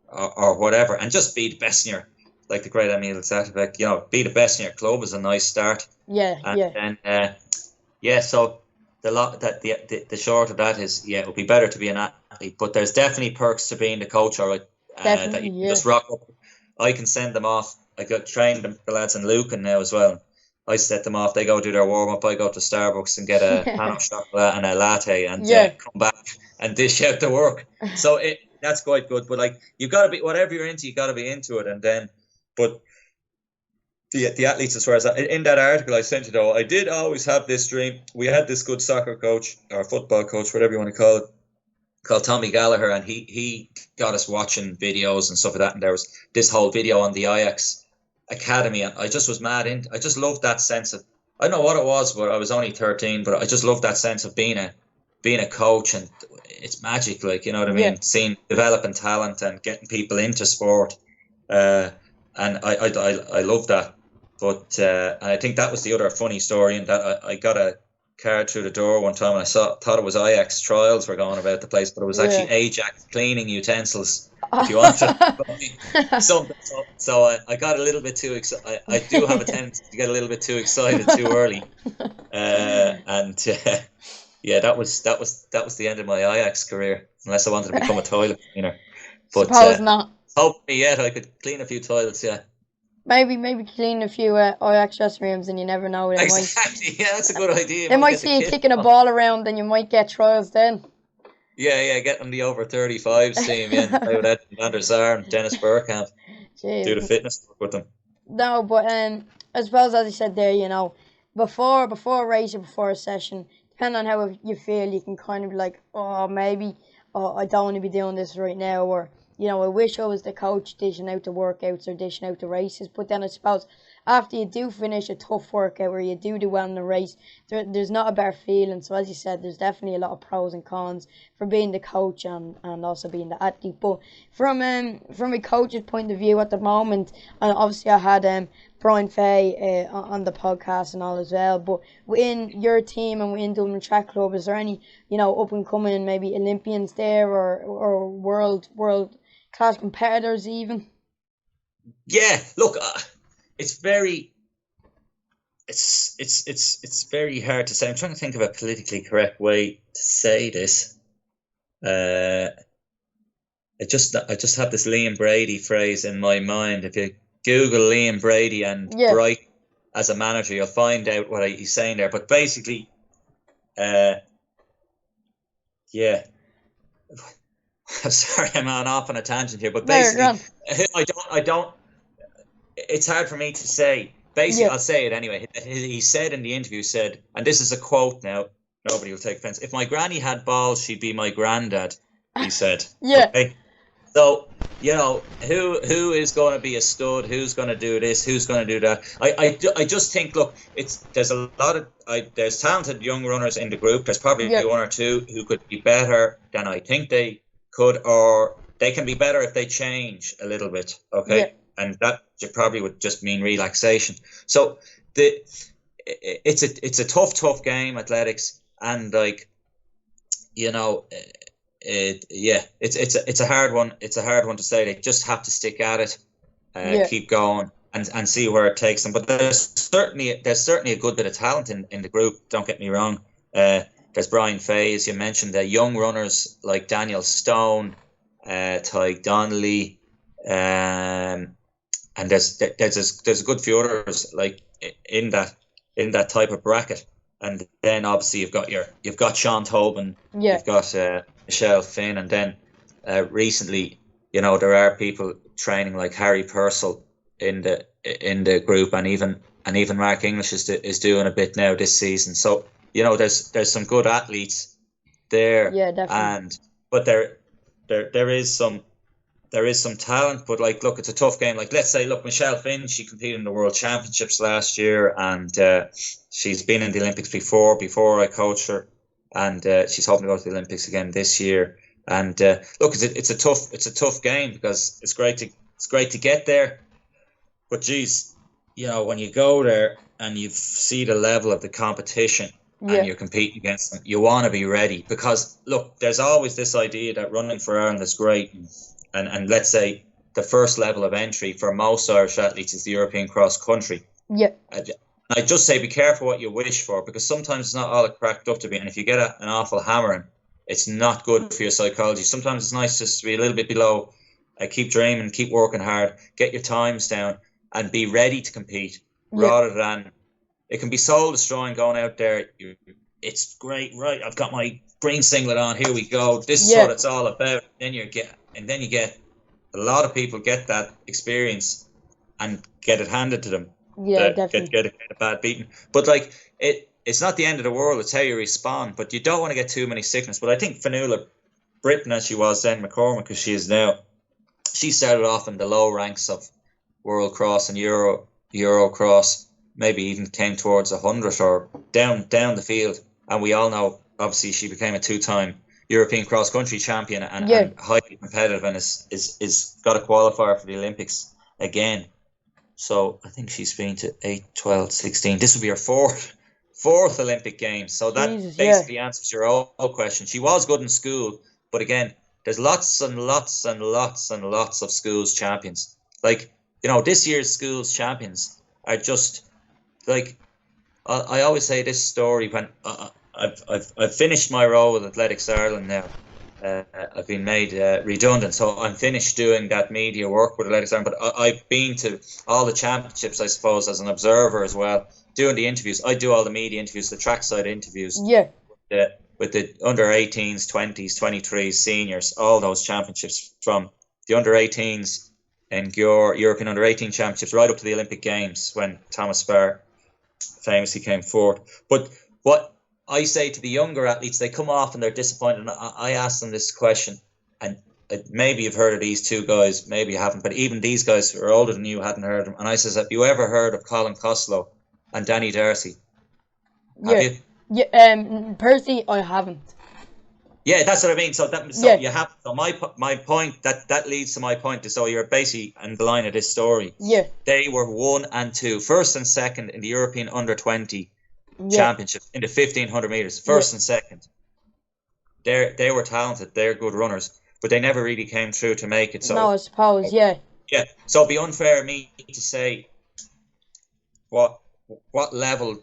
S2: Or whatever, and just be the best in your, like the great Emil Zatovec, you know, be the best in your club is a nice start. And then so the short of that is, it would be better to be an athlete, but there's definitely perks to being the coach, all right. That you can just rock up. I can send them off. I got trained the lads in Lucan now as well. I set them off. They go do their warm up. I go to Starbucks and get a pan of chocolate and a latte, and come back and dish out the work. So that's quite good. But like, you've got to be, whatever you're into, you got to be into it. And then, but the athletes, as far as that, in that article I sent you though, I did always have this dream. We had this good soccer coach or football coach, whatever you want to call it, called Tommy Gallagher, and he got us watching videos and stuff like that. And there was this whole video on the Ajax academy, and I just was mad in. I just loved that sense of, I don't know what it was, but I was only 13, but I just loved that sense of being a coach, and it's magic, like, you know what I mean? Seeing developing talent and getting people into sport, and I love that. But I think that was the other funny story, in that I got a card through the door one time, and I thought it was Ajax trials were going about the place, but it was actually Ajax cleaning utensils, if you want to. So I got a little bit too excited. I do have a tendency to get a little bit too excited too early, and that was the end of my Ajax career, unless I wanted to become a toilet cleaner. But
S1: suppose not.
S2: Hopefully, I could clean a few toilets. Yeah.
S1: Maybe clean a few Ajax dressing rooms, and you never know.
S2: Exactly. Yeah, that's a good idea.
S1: They might see you kicking a ball around, and you might get trials then.
S2: Yeah, getting the over 35s team in. Play with Ed van der Sar and Dennis Burkamp. Do the fitness work with them.
S1: No, but I suppose, as I said there, you know, before a race or before a session, depending on how you feel, you can kind of be like, maybe I don't want to be doing this right now, or, you know, I wish I was the coach dishing out the workouts or dishing out the races. But then I suppose after you do finish a tough workout or you do well in the race, there's not a better feeling. So as you said, there's definitely a lot of pros and cons for being the coach and also being the athlete. But from a coach's point of view at the moment, and obviously I had Brian Fay on the podcast and all as well, but within your team and within Dublin Track Club, is there any, you know, up and coming maybe Olympians there or world class competitors even?
S2: Yeah, look, it's very hard to say. I'm trying to think of a politically correct way to say this. I just have this Liam Brady phrase in my mind. If you Google Liam Brady and Bright as a manager, you'll find out what he's saying there. But basically, I'm sorry, I'm off on a tangent here. But basically, I don't. It's hard for me to say. Basically, I'll say it anyway. He said in the interview, and this is a quote now, nobody will take offense, "If my granny had balls, she'd be my granddad," he said. Okay? So, you know, who is going to be a stud? Who's going to do this? Who's going to do that? I just think, look, there's talented young runners in the group. There's probably one or two who could be better than I think they could, or they can be better if they change a little bit. Okay. Yeah. And that probably would just mean relaxation. So it's a tough game, athletics, and like, you know, it's a hard one. It's a hard one to say. They just have to stick at it, keep going, and see where it takes them. But there's certainly a good bit of talent in the group. Don't get me wrong. There's Brian Fay, as you mentioned, the young runners like Daniel Stone, Ty Donnelly, and there's a good few others like in that type of bracket. And then obviously you've got Sean Tobin, you've got Michelle Finn, and then recently, there are people training like Harry Purcell in the group, and even Mark English is doing a bit now this season. So there's some good athletes there.
S1: Yeah, definitely.
S2: But there is some talent. But like, look, it's a tough game. Like, let's say, look, Michelle Finn, she competed in the World Championships last year, and she's been in the Olympics before I coached her, and she's hoping to go to the Olympics again this year. And look, it's a tough game, because it's great to get there. But geez, when you go there and you see the level of the competition and you're competing against them, you want to be ready, because look, there's always this idea that running for Ireland is great, and let's say the first level of entry for most Irish athletes is the European cross country.
S1: Yeah.
S2: I just say be careful what you wish for, because sometimes it's not all it cracked up to be, and if you get an awful hammering, it's not good for your psychology. Sometimes it's nice just to be a little bit below. Keep dreaming, keep working hard, get your times down, and be ready to compete, rather than it can be soul destroying going out there. It's great, right? I've got my green singlet on. Here we go. This is what it's all about. Then you get a lot of people get that experience and get it handed to them.
S1: Yeah, definitely.
S2: Get a bad beating. But like it's not the end of the world. It's how you respond. But you don't want to get too many sickness. But I think Fionnuala Britton, as she was then, McCormick, as she is now, she started off in the low ranks of World Cross and Euro Cross, maybe even came towards 100 or down the field. And we all know, obviously, she became a 2-time European cross country champion and highly competitive, and is got a qualifier for the Olympics again. So I think she's been to 8, 12, 16. This will be her fourth Olympic Games. So that basically answers your whole question. She was good in school, but again, there's lots and lots and lots and lots of schools champions. Like, this year's schools champions are just like, I always say this story when I've finished my role with Athletics Ireland now. I've been made redundant, so I'm finished doing that media work with Athletics Ireland. But I've been to all the championships, I suppose, as an observer as well, doing the interviews. I do all the media interviews, the trackside interviews.
S1: Yeah.
S2: With the under 18s, 20s, 23s, seniors, all those championships, from the under 18s and European under 18 championships right up to the Olympic Games when Thomas Barr famously came fourth. But what I say to the younger athletes, they come off and they're disappointed. And I ask them this question, and maybe you've heard of these two guys, maybe you haven't, but even these guys who are older than you hadn't heard of them. And I says, have you ever heard of Colin Costello and Danny Darcy? Have you?
S1: Yeah, personally, I haven't.
S2: Yeah, that's what I mean. So you have. So my point that leads to my point. So you're basically in the line of this story.
S1: Yeah.
S2: They were 1 and 2, first and second in the European under 20 championship in the 1500 meters, first and second. They were talented. They're good runners, but they never really came through to make it. So
S1: no, I suppose, yeah.
S2: So it'd be unfair of me to say what level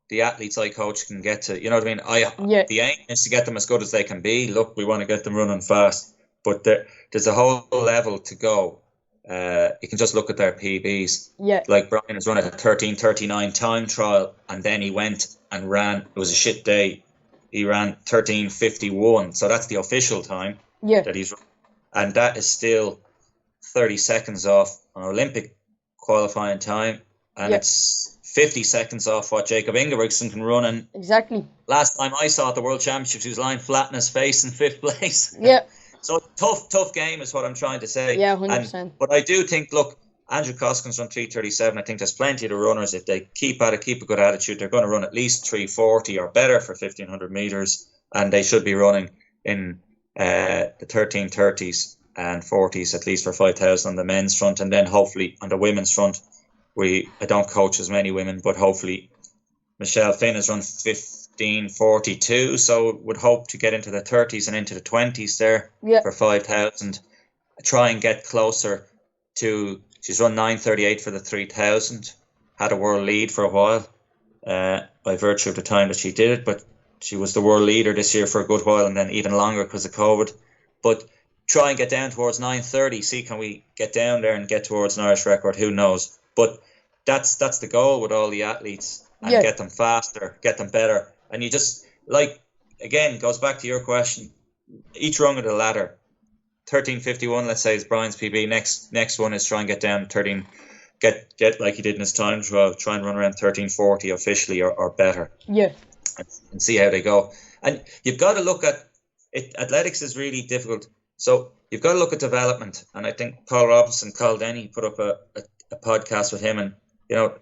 S2: the athletes I coach can get to. You know what I mean? The aim is to get them as good as they can be. Look, we want to get them running fast, but there's a whole level to go. You can just look at their PBs.
S1: Yeah.
S2: Like Brian has run a 13:39 time trial, and then he went and ran. It was a shit day. He ran 13:51, so that's the official time that he's run, and that is still 30 seconds off an Olympic qualifying time, and it's 50 seconds off what Jacob Ingebrigtsen can run. And
S1: exactly.
S2: Last time I saw at the World Championships, he was lying flat in his face in 5th place.
S1: Yeah.
S2: So tough game is what I'm trying to say.
S1: Yeah, 100%.
S2: But I do think, look, Andrew Coskin's run 3:37. I think there's plenty of the runners, if they keep at it, keep a good attitude, they're going to run at least 3:40 or better for 1500 metres, and they should be running in the 13:30s and 40s at least for 5,000 on the men's front, and then hopefully on the women's front, I don't coach as many women, but hopefully Michelle Finn has run 15:42, so would hope to get into the 30s and into the 20s there for 5,000. Try and get closer to she's run 9:38 for the 3,000. Had a world lead for a while, by virtue of the time that she did it. But she was the world leader this year for a good while, and then even longer because of COVID. But try and get down towards 9:30. See, can we get down there and get towards an Irish record? Who knows? But that's the goal with all the athletes, and get them faster, get them better. And you just, like, again, goes back to your question. Each rung of the ladder, 13:51, let's say, is Brian's PB. Next one is try and get down 13. Get like he did in his time trial. Try and run around 13:40 officially or better.
S1: Yeah.
S2: And see how they go. And you've got to look at it. Athletics is really difficult. So you've got to look at development. And I think Paul Robinson, Carl Denny, put up a podcast with him. And, you know,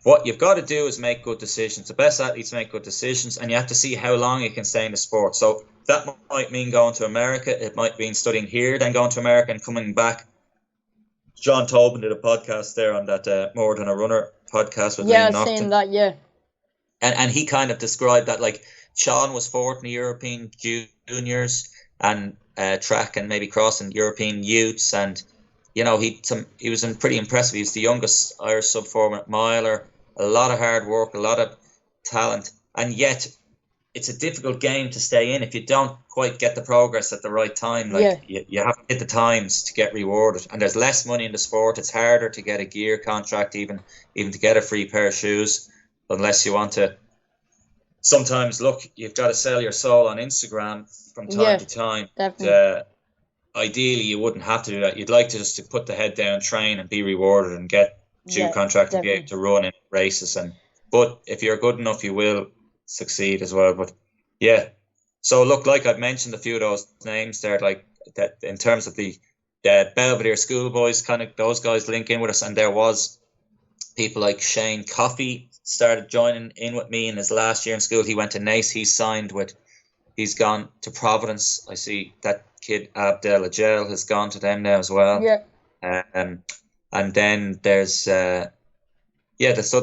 S2: what you've got to do is make good decisions. The best athletes make good decisions, and you have to see how long you can stay in the sport. So that might mean going to America. It might mean studying here, then going to America and coming back. John Tobin did a podcast there on that More Than a Runner podcast with Liam Naughton.
S1: Saying that, yeah.
S2: And he kind of described that, like, Sean was fourth in the European juniors and track and maybe crossing European youths, and you know he was pretty impressive. He was the youngest Irish sub-4 miler. A lot of hard work, a lot of talent, and yet it's a difficult game to stay in if you don't quite get the progress at the right time. Like you have to hit the times to get rewarded, and there's less money in the sport. It's harder to get a gear contract, even to get a free pair of shoes, unless you want to. Sometimes, look, you've got to sell your soul on Instagram from time to time. Ideally, you wouldn't have to do that. You'd like to just to put the head down, train, and be rewarded, and get shoe contract and be able to run in races. But if you're good enough, you will succeed as well. But yeah, so look, like I've mentioned a few of those names there, like that in terms of the Belvedere schoolboys, kind of those guys link in with us, and there was people like Shane Coffey started joining in with me in his last year in school. He went to Nace. He's gone to Providence. I see that kid Abdel Ajel has gone to them now as well.
S1: Yeah.
S2: And then there's there's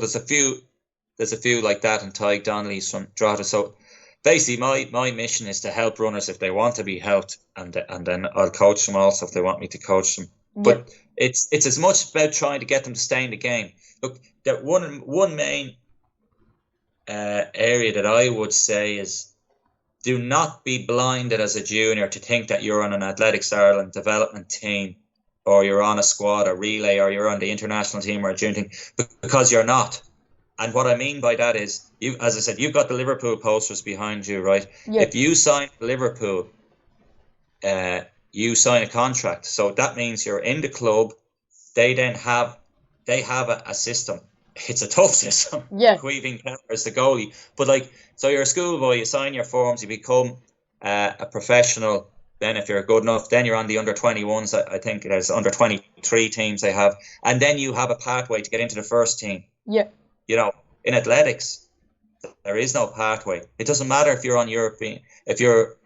S2: a few like that, and Tyg Donnelly's from Drogheda. So basically my mission is to help runners if they want to be helped, and then I'll coach them also if they want me to coach them. But it's as much about trying to get them to stay in the game. Look, that one main area that I would say is, do not be blinded as a junior to think that you're on an Athletics Ireland development team, or you're on a squad, a relay, or you're on the international team or a junior team, because you're not. And what I mean by that is, you, as I said, you've got the Liverpool posters behind you, right? Yeah. If you sign Liverpool, you sign a contract. So that means you're in the club. They have a system. It's a tough system. Yeah. Queeving Keller is the goalie. But so you're a schoolboy, you sign your forms, you become a professional. Then if you're good enough, then you're on the under-21s. I think there's under-23 teams they have. And then you have a pathway to get into the first team.
S1: Yeah.
S2: You know, in athletics, there is no pathway. It doesn't matter if you're on European, if you're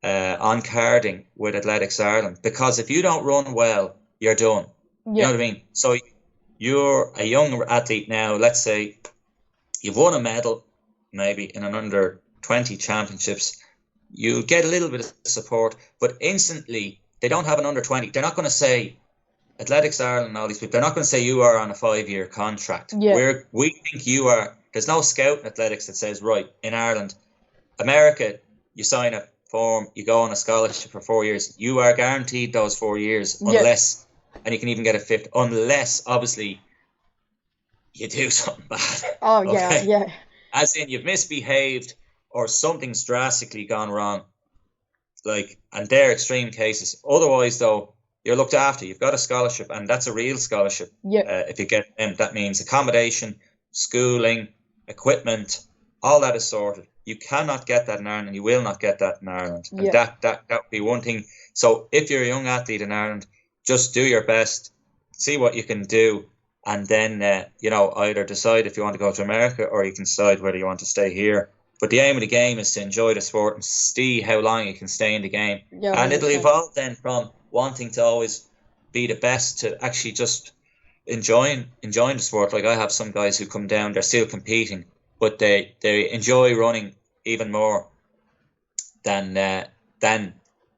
S2: on carding with Athletics Ireland, because if you don't run well, you're done. Yeah. You know what I mean? So you're a young athlete now, let's say you've won a medal, maybe in an under-20 championships, you get a little bit of support, but instantly they don't have an under-20. They're not going to say, Athletics Ireland and all these people, they're not going to say you are on a 5-year contract. Yeah. We think you are. There's no scout in athletics that says, right, in Ireland, America, you sign a form, you go on a scholarship for 4 years. You are guaranteed those 4 years, unless, and you can even get a fifth, unless, obviously, you do something bad.
S1: Oh, yeah, okay? Yeah.
S2: As in, you've misbehaved or something's drastically gone wrong. And they're extreme cases. Otherwise, though, you're looked after. You've got a scholarship, and that's a real scholarship.
S1: Yeah.
S2: If you get them, that means accommodation, schooling, equipment, all that is sorted. You cannot get that in Ireland. You will not get that in Ireland. And that would be one thing. So if you're a young athlete in Ireland, just do your best, see what you can do, and then either decide if you want to go to America, or you can decide whether you want to stay here. But the aim of the game is to enjoy the sport and see how long you can stay in the game. Yeah, and it'll evolve then from wanting to always be the best to actually just enjoying the sport. Like I have some guys who come down, they're still competing, but they enjoy running even more than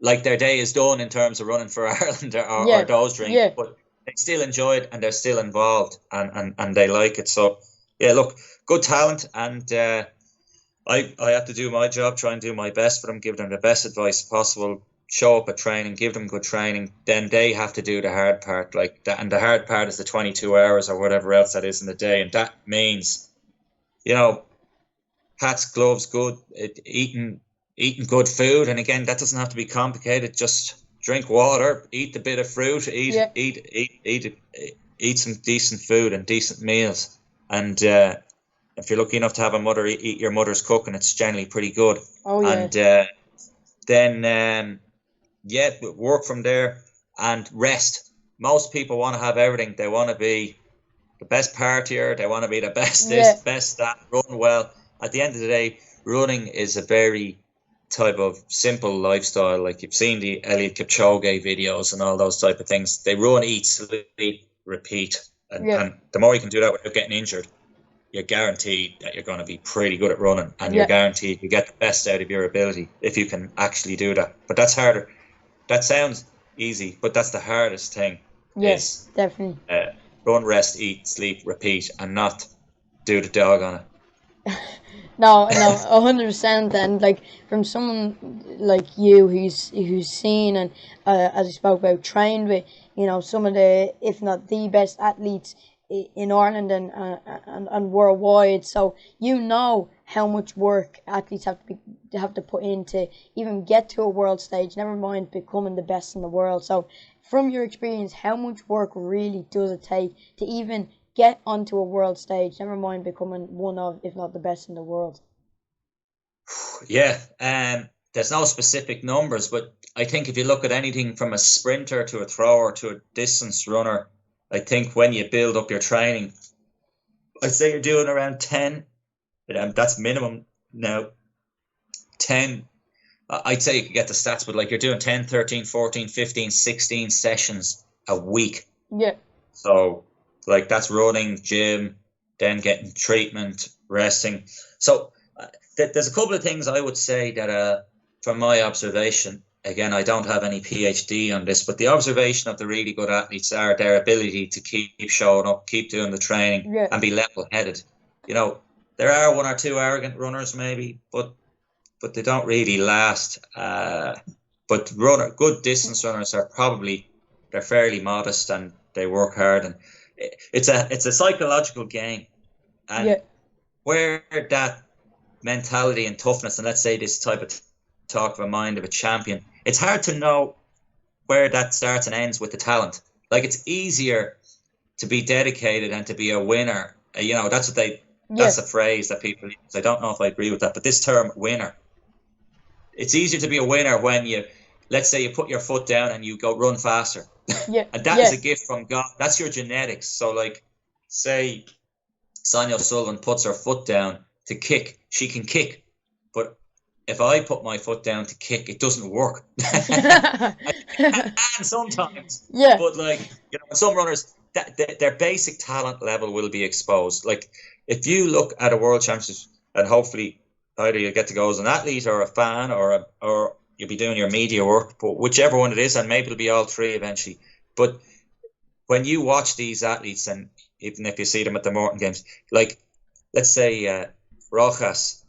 S2: like their day is done in terms of running for Ireland or those drinks. Yeah. But they still enjoy it and they're still involved and they like it. So yeah, look, good talent, and I have to do my job, try and do my best for them, give them the best advice possible, show up at training, give them good training. Then they have to do the hard part, like that, and the hard part is the 22 hours or whatever else that is in the day, and that means, you know, hats, gloves, good, eating good food, and again, that doesn't have to be complicated. Just drink water, eat a bit of fruit, eat some decent food and decent meals, and if you're lucky enough to have a mother, eat your mother's cooking. It's generally pretty good.
S1: Oh yeah.
S2: And then work from there and rest. Most people want to have everything. They want to be the best partier. They want to be the best this, best that, run well. At the end of the day, running is a very type of simple lifestyle. Like you've seen the Eliud Kipchoge videos and all those type of things. They run, eat, sleep, repeat. And the more you can do that without getting injured, you're guaranteed that you're going to be pretty good at running, and you're guaranteed you get the best out of your ability if you can actually do that. But that's harder. That sounds easy, but that's the hardest thing.
S1: Yes, definitely.
S2: Run, rest, eat, sleep, repeat, and not do the dog on it.
S1: No, 100%. And like from someone like you who's seen and as you spoke about, trained with, you know, some of the, if not the best athletes in Ireland and worldwide, so you know how much work athletes have to put in to even get to a world stage, never mind becoming the best in the world. So from your experience, how much work really does it take to even get onto a world stage, never mind becoming one of, if not the best in the world?
S2: Yeah, there's no specific numbers, but I think if you look at anything from a sprinter to a thrower to a distance runner, I think when you build up your training, I'd say you're doing around 10. That's minimum now. 10. I'd say you could get the stats, but like you're doing 10, 13, 14, 15, 16 sessions a week.
S1: Yeah.
S2: So like that's running, gym, then getting treatment, resting. So there's a couple of things I would say that from my observation, again, I don't have any PhD on this, but the observation of the really good athletes are their ability to keep showing up, keep doing the training, and be level-headed. You know, there are one or two arrogant runners maybe, but they don't really last. But good distance runners are they're fairly modest and they work hard, and it's a psychological game. And where that mentality and toughness, and let's say this type of talk of a mind of a champion, it's hard to know where that starts and ends with the talent. Like it's easier to be dedicated and to be a winner. You know, that's a phrase that people use. I don't know if I agree with that, but this term winner, it's easier to be a winner when let's say you put your foot down and you go run faster. And that is a gift from God. That's your genetics. So like say Sonia O'Sullivan puts her foot down to kick, she can kick. But if I put my foot down to kick, it doesn't work. And sometimes. But like, you know, some runners, their basic talent level will be exposed. Like if you look at a world championship, and hopefully either you get to go as an athlete or a fan or you'll be doing your media work, but whichever one it is, and maybe it'll be all three eventually. But when you watch these athletes, and even if you see them at the Morton Games, like let's say Rojas,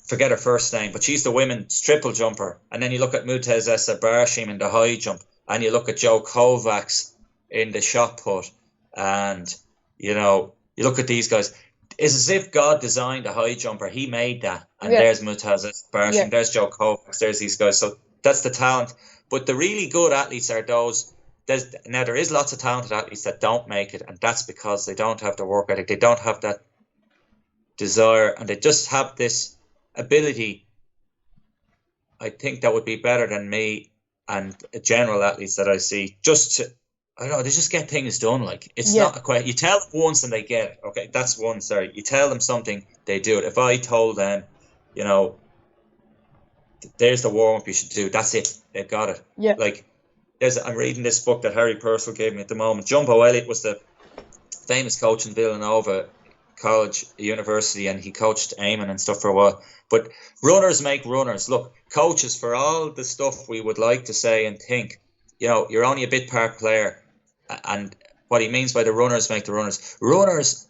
S2: forget her first name, but she's the women's triple jumper. And then you look at Mutezesa Barshim in the high jump, and you look at Joe Kovacs in the shot put, and you know, you look at these guys. It's as if God designed a high jumper. He made that. And there's Mutezesa Barshim, there's Joe Kovacs, there's these guys. So that's the talent. But the really good athletes are those. There is lots of talented athletes that don't make it, and that's because they don't have the work ethic. They don't have that desire, and they just have this ability. I think that would be better than me and general athletes that I see. I don't know, they just get things done. Like it's not a question. You tell them once and they get it. Okay, that's one. Sorry, you tell them something, they do it. If I told them, you know, there's the warm up you should do, that's it. They've got it.
S1: Yeah.
S2: Like I'm reading this book that Harry Purcell gave me at the moment. Jumbo Elliott was the famous coach in Villanova College, University, and he coached Eamon and stuff for a while. But runners make runners. Look, coaches, for all the stuff we would like to say and think, you're only a bit part player. And what he means by the runners make the runners. Runners,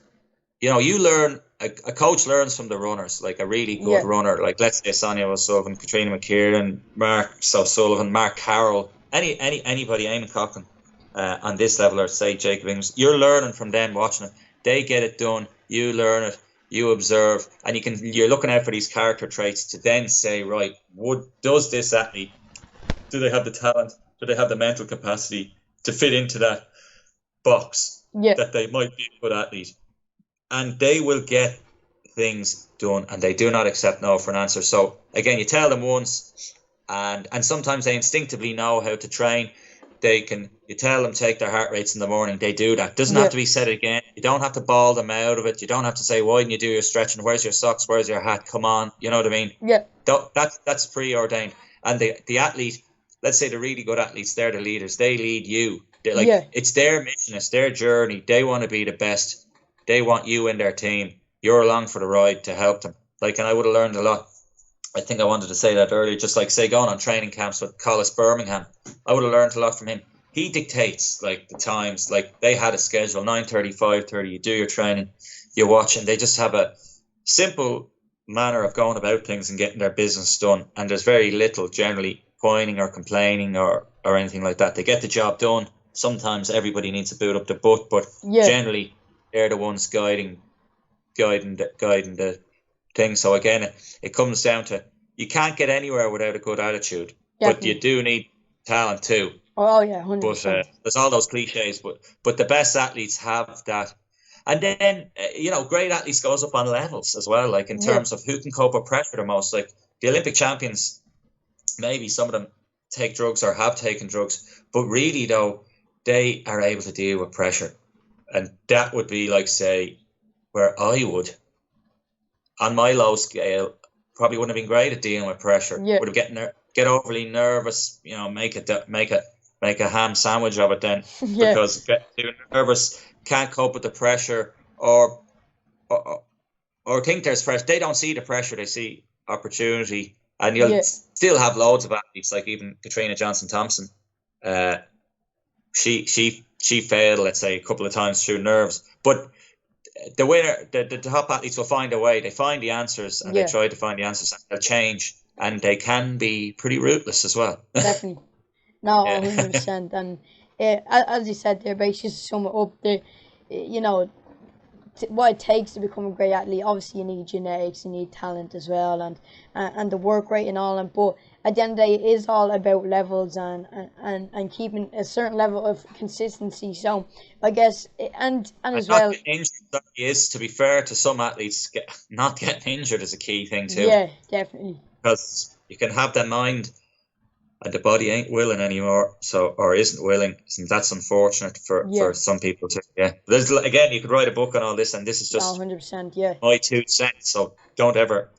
S2: you learn, a coach learns from the runners, like a really good runner, like let's say Sonia O'Sullivan, Katrina McKieran, Mark O'Sullivan, Mark Carroll, anybody, Eamon Cochran, on this level, or say Jacob Inglis. You're learning from them, watching it. They get it done, you learn it, you observe, and you're looking out for these character traits to then say, right, does this athlete, do they have the talent, do they have the mental capacity to fit into that box, that they might be a good athlete? And they will get things done, and they do not accept no for an answer. So again, you tell them once, and sometimes they instinctively know how to train. You tell them take their heart rates in the morning, they do that. Doesn't have to be said again. You don't have to bawl them out of it. You don't have to say, why didn't you do your stretching? Where's your socks? Where's your hat? Come on. You know what I mean?
S1: Yeah.
S2: That's preordained. And the athlete, let's say the really good athletes, they're the leaders. They lead you. It's their mission. It's their journey. They want to be the best. They want you in their team. You're along for the ride to help them. And I would have learned a lot. I think I wanted to say that earlier, just like, say, going on training camps with Collis Birmingham. I would have learned a lot from him. He dictates, the times. They had a schedule, 9:30, 5:30. You do your training, you watch, and they just have a simple manner of going about things and getting their business done. And there's very little, generally, whining or complaining or anything like that. They get the job done. Sometimes everybody needs to boot up the butt, but generally, they're the ones guiding the thing. So again, it comes down to, you can't get anywhere without a good attitude, but you do need talent too.
S1: Oh yeah, 100%.
S2: But there's all those cliches, but the best athletes have that. And then great athletes goes up on levels as well, in terms of who can cope with pressure the most. Like the Olympic champions, maybe some of them take drugs or have taken drugs, but really though, they are able to deal with pressure. And that would be say where I would, on my low scale, probably wouldn't have been great at dealing with pressure. Would have get overly nervous, make a ham sandwich of it then, because get too nervous, can't cope with the pressure, or think there's pressure. They don't see the pressure, they see opportunity, and you'll still have loads of athletes, like even Katrina Johnson Thompson. She failed, let's say, a couple of times through nerves, but the winner, the top athletes will find a way. They find the answers, and they try to find the answers, and they'll change, and they can be pretty ruthless as well.
S1: Definitely. No, 100%. And as you said there, basically to sum it up, what it takes to become a great athlete. Obviously, you need genetics, you need talent as well, and the work rate and all. But at the end of the day, it is all about levels and keeping a certain level of consistency. So I guess and as well,
S2: not getting injured is, to be fair to some athletes, not getting injured is a key thing too.
S1: Yeah, definitely.
S2: Because you can have the mind, and the body ain't willing anymore, or isn't willing, and that's unfortunate for some people too. Yeah, there's, again, you could write a book on all this, and this is just
S1: 100%.
S2: my 2 cents. So don't ever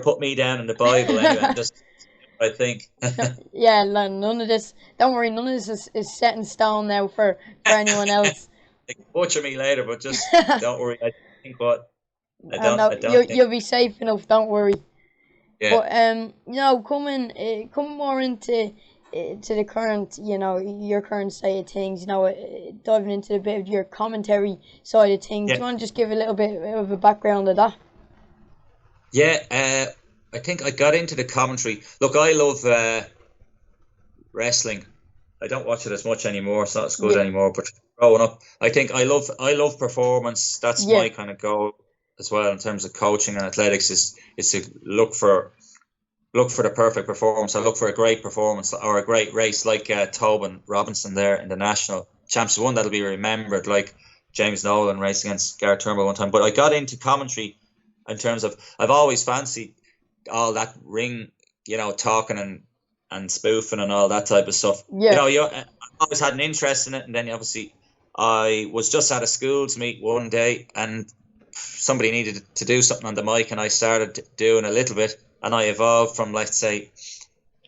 S2: put me down in the Bible anyway. Just, I think.
S1: None of this. Don't worry, none of this is set in stone now for anyone else.
S2: They can butcher me later, but just don't worry. I think I don't.
S1: You'll be safe enough. Don't worry.
S2: Yeah.
S1: But coming more into the current, your current state of things, diving into a bit of your commentary side of things. Do you want to just give a little bit of a background of that?
S2: Yeah, I think I got into the commentary. Look, I love wrestling. I don't watch it as much anymore. It's not as good anymore. But growing up, I think I love performance. That's my kind of goal as well in terms of coaching and athletics. Is to look for the perfect performance. I look for a great performance or a great race, like Tobin Robinson there in the national champs, one that'll be remembered, like James Nolan racing against Gareth Turnbull one time. But I got into commentary in terms of, I've always fancied all that ring, talking and spoofing and all that type of stuff. I always had an interest in it, and then obviously I was just at a schools meet one day, and somebody needed to do something on the mic, and I started doing a little bit, and I evolved from, let's say,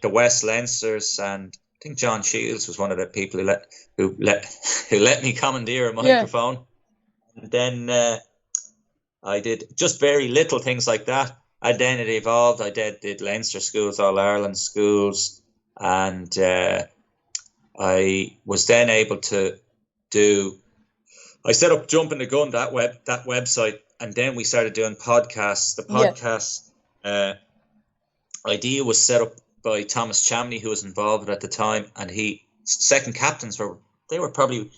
S2: the West Leinsters, and I think John Shields was one of the people who let me commandeer a microphone. And then I did just very little things like that, and then it evolved. I did Leinster schools, All Ireland schools, and I was then able to do. I set up Jumping the Gun, that website, and then we started doing podcasts. The podcast idea was set up by Thomas Chamney, who was involved at the time, and second captains were probably,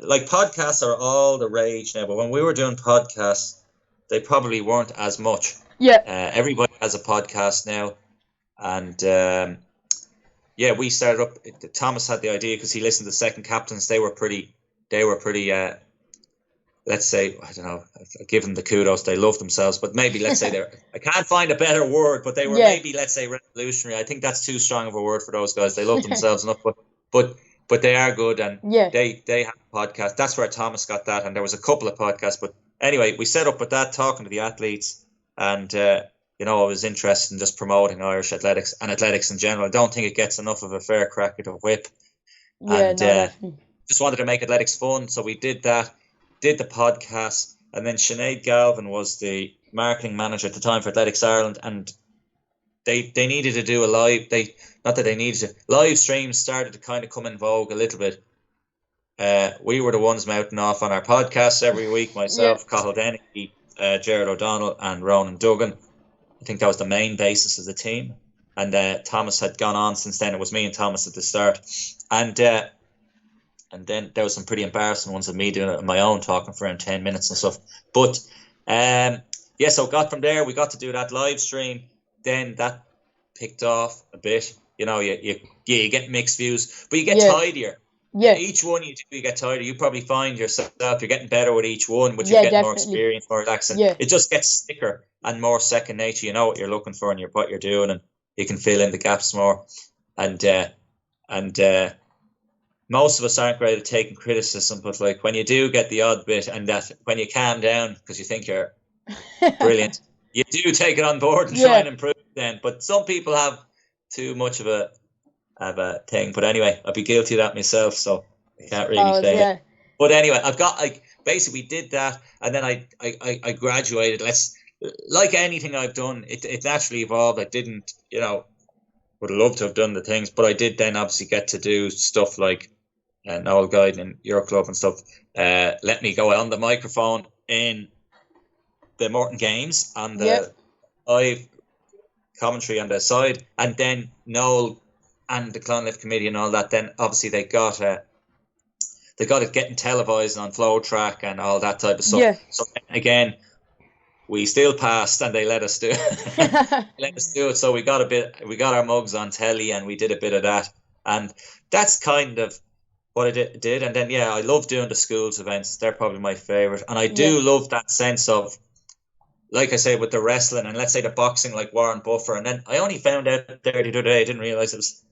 S2: like, podcasts are all the rage now, but when we were doing podcasts, they probably weren't as much. Everybody has a podcast now, and we started up. Thomas had the idea because he listened to second captains. They were pretty. Let's say, I don't know, I give them the kudos. They love themselves, but maybe let's say I can't find a better word, but they were maybe, let's say, revolutionary. I think that's too strong of a word for those guys. They love themselves enough, but they are good, and they have a podcast. That's where Thomas got that, and there was a couple of podcasts. But anyway, we set up with that, talking to the athletes, and I was interested in just promoting Irish athletics and athletics in general. I don't think it gets enough of a fair crack at a whip, just wanted to make athletics fun, so we did that. Did the podcast, and then Sinead Galvin was the marketing manager at the time for Athletics Ireland, and they needed to do a live. Live streams started to kind of come in vogue a little bit. We were the ones mouthing off on our podcasts every week. Myself, Cathal Dennehy, Gerard O'Donnell, and Ronan Duggan. I think that was the main basis of the team. And Thomas had gone on since then. It was me and Thomas at the start, and then there was some pretty embarrassing ones of me doing it on my own, talking for around 10 minutes and stuff. But, so got from there, we got to do that live stream. Then that picked off a bit. You get mixed views, but you get tidier. Yeah. Each one you do, you get tidier. You probably find yourself, you're getting better with each one, but you're getting more experience, more relaxing. Yeah. It just gets thicker and more second nature. You know what you're looking for and what you're doing, and you can fill in the gaps more. And most of us aren't great at taking criticism, but like when you do get the odd bit, and that when you calm down because you think you're brilliant, you do take it on board and try and improve then. But some people have too much of a thing. But anyway, I'd be guilty of that myself, so I can't really say it. But anyway, I've got, like, basically did that, and then I graduated. Like anything I've done, it naturally evolved. I didn't, would have loved to have done the things, but I did then obviously get to do stuff like Noel Guiden in your club and stuff. Let me go on the microphone in the Morton Games on the live commentary on the side, and then Noel and the Clonliffe committee and all that. Then obviously they got it getting televised on Flow Track and all that type of stuff. Yeah. So again, we still passed, and they let us do it. So we got our mugs on telly, and we did a bit of that, and that's kind of what I did. And then I love doing the schools events. They're probably my favorite, and I do love that sense of, like I say, with the wrestling and let's say the boxing, like Warren Buffer. And then I only found out there the other day, I didn't realize it was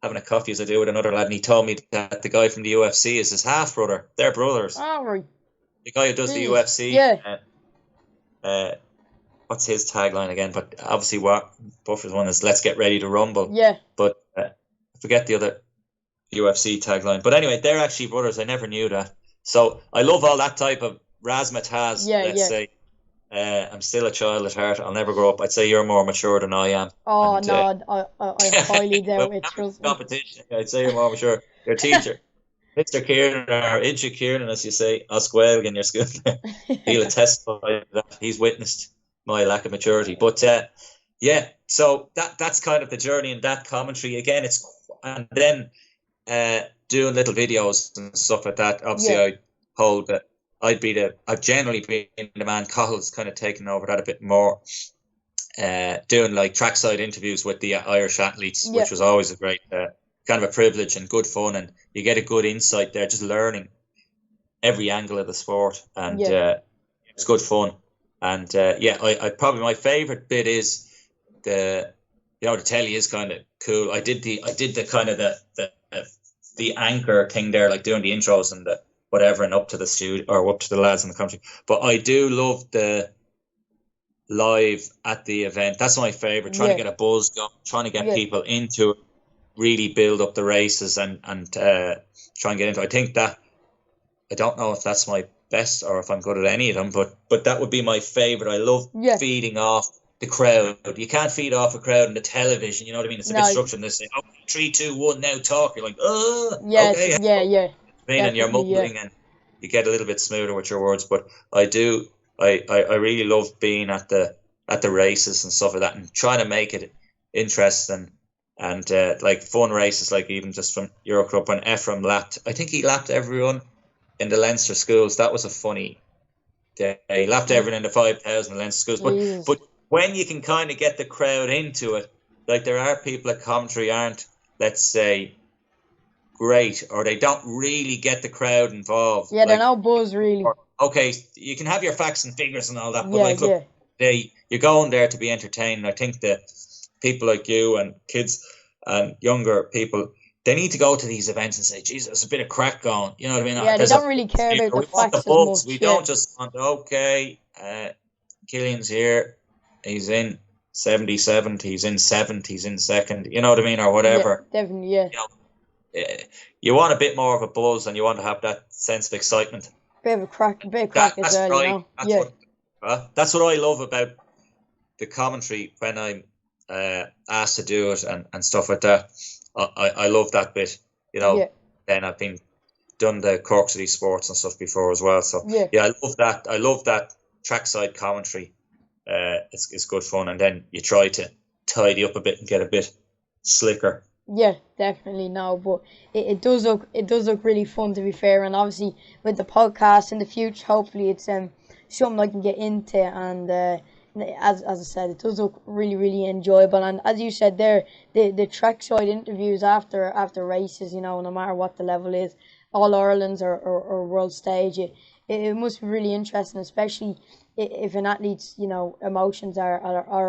S2: having a coffee as I do with another lad, and he told me that the guy from the UFC is his half brother. They're brothers.
S1: Oh, right.
S2: The guy who does the UFC. Yeah. What's his tagline again? But obviously, what Buffer's one is "Let's get ready to rumble."
S1: Yeah.
S2: But I forget the other UFC tagline. But anyway, they're actually brothers. I never knew that. So I love all that type of razzmatazz. Let's say. I'm still a child at heart. I'll never grow up. I'd say you're more mature than I am.
S1: Oh, and, no, I highly doubt it.
S2: Competition. I'd say you're more mature. Your teacher, Mr. Kieran, or Idja Kieran, as you say, Osquelg in your school. He'll testify to that. He's witnessed my lack of maturity. But so that's kind of the journey in that commentary. Again, and then doing little videos and stuff like that. Obviously, I hold that. I've generally been the man. Cahill's kind of taken over that a bit more, doing like trackside interviews with the Irish athletes, which was always a great kind of a privilege and good fun, and you get a good insight there, just learning every angle of the sport, and it's good fun. And I probably my favorite bit is the telly is kind of cool. I did the kind of the anchor thing there, like doing the intros and the whatever, and up to the studio or up to the lads in the country. But I do love the live at the event. That's my favorite. Trying to get a buzz going, trying to get people into it, really build up the races and try and get into it. I think that, I don't know if that's my best or if I'm good at any of them, but that would be my favorite. I love feeding off the crowd. You can't feed off a crowd in the television. You know what I mean? It's a bit
S1: No.
S2: structured. They say, "Okay, 3, 2, 1, now talk." You're like, "Oh,
S1: Yes,
S2: okay."
S1: yeah.
S2: And you're mumbling, and you get a little bit smoother with your words. But I really love being at the races and stuff like that, and trying to make it interesting and like fun races, like even just from Eurocup when Ephraim lapped. I think he lapped everyone in the Leinster schools. That was a funny day. He lapped everyone in the 5,000 Leinster schools. But when you can kind of get the crowd into it, like there are people at commentary aren't, let's say, great, or they don't really get the crowd involved.
S1: Yeah, they're no buzz really.
S2: Okay, you can have your facts and figures and all that, but look, you're going there to be entertained. I think that people like you and kids and younger people, they need to go to these events and say, "Jesus, there's a bit of crack going." You know what I mean?
S1: Yeah, they don't really care about the facts as much.
S2: We don't just want, okay, Killian's here, he's in 77th, he's in 7th, he's in second. You know what I mean, or whatever.
S1: Yeah, definitely, yeah.
S2: You want a bit more of a buzz, and you want to have that sense of excitement.
S1: Bit of crack as well,
S2: right.
S1: you know.
S2: That's what I love about the commentary when I'm asked to do it and stuff like that. I love that bit, you know.
S1: Yeah.
S2: Then I've done the Cork City Sports and stuff before as well. So I love that. I love that trackside commentary. It's good fun, and then you try to tidy up a bit and get a bit slicker.
S1: Yeah, definitely but it does look really fun, to be fair, and obviously with the podcast in the future, hopefully it's something I can get into, and as I said, it does look really, really enjoyable. And as you said there, the trackside interviews after races, you know, no matter what the level is, All Irelands or world stage, it must be really interesting, especially if an athlete's, you know, emotions are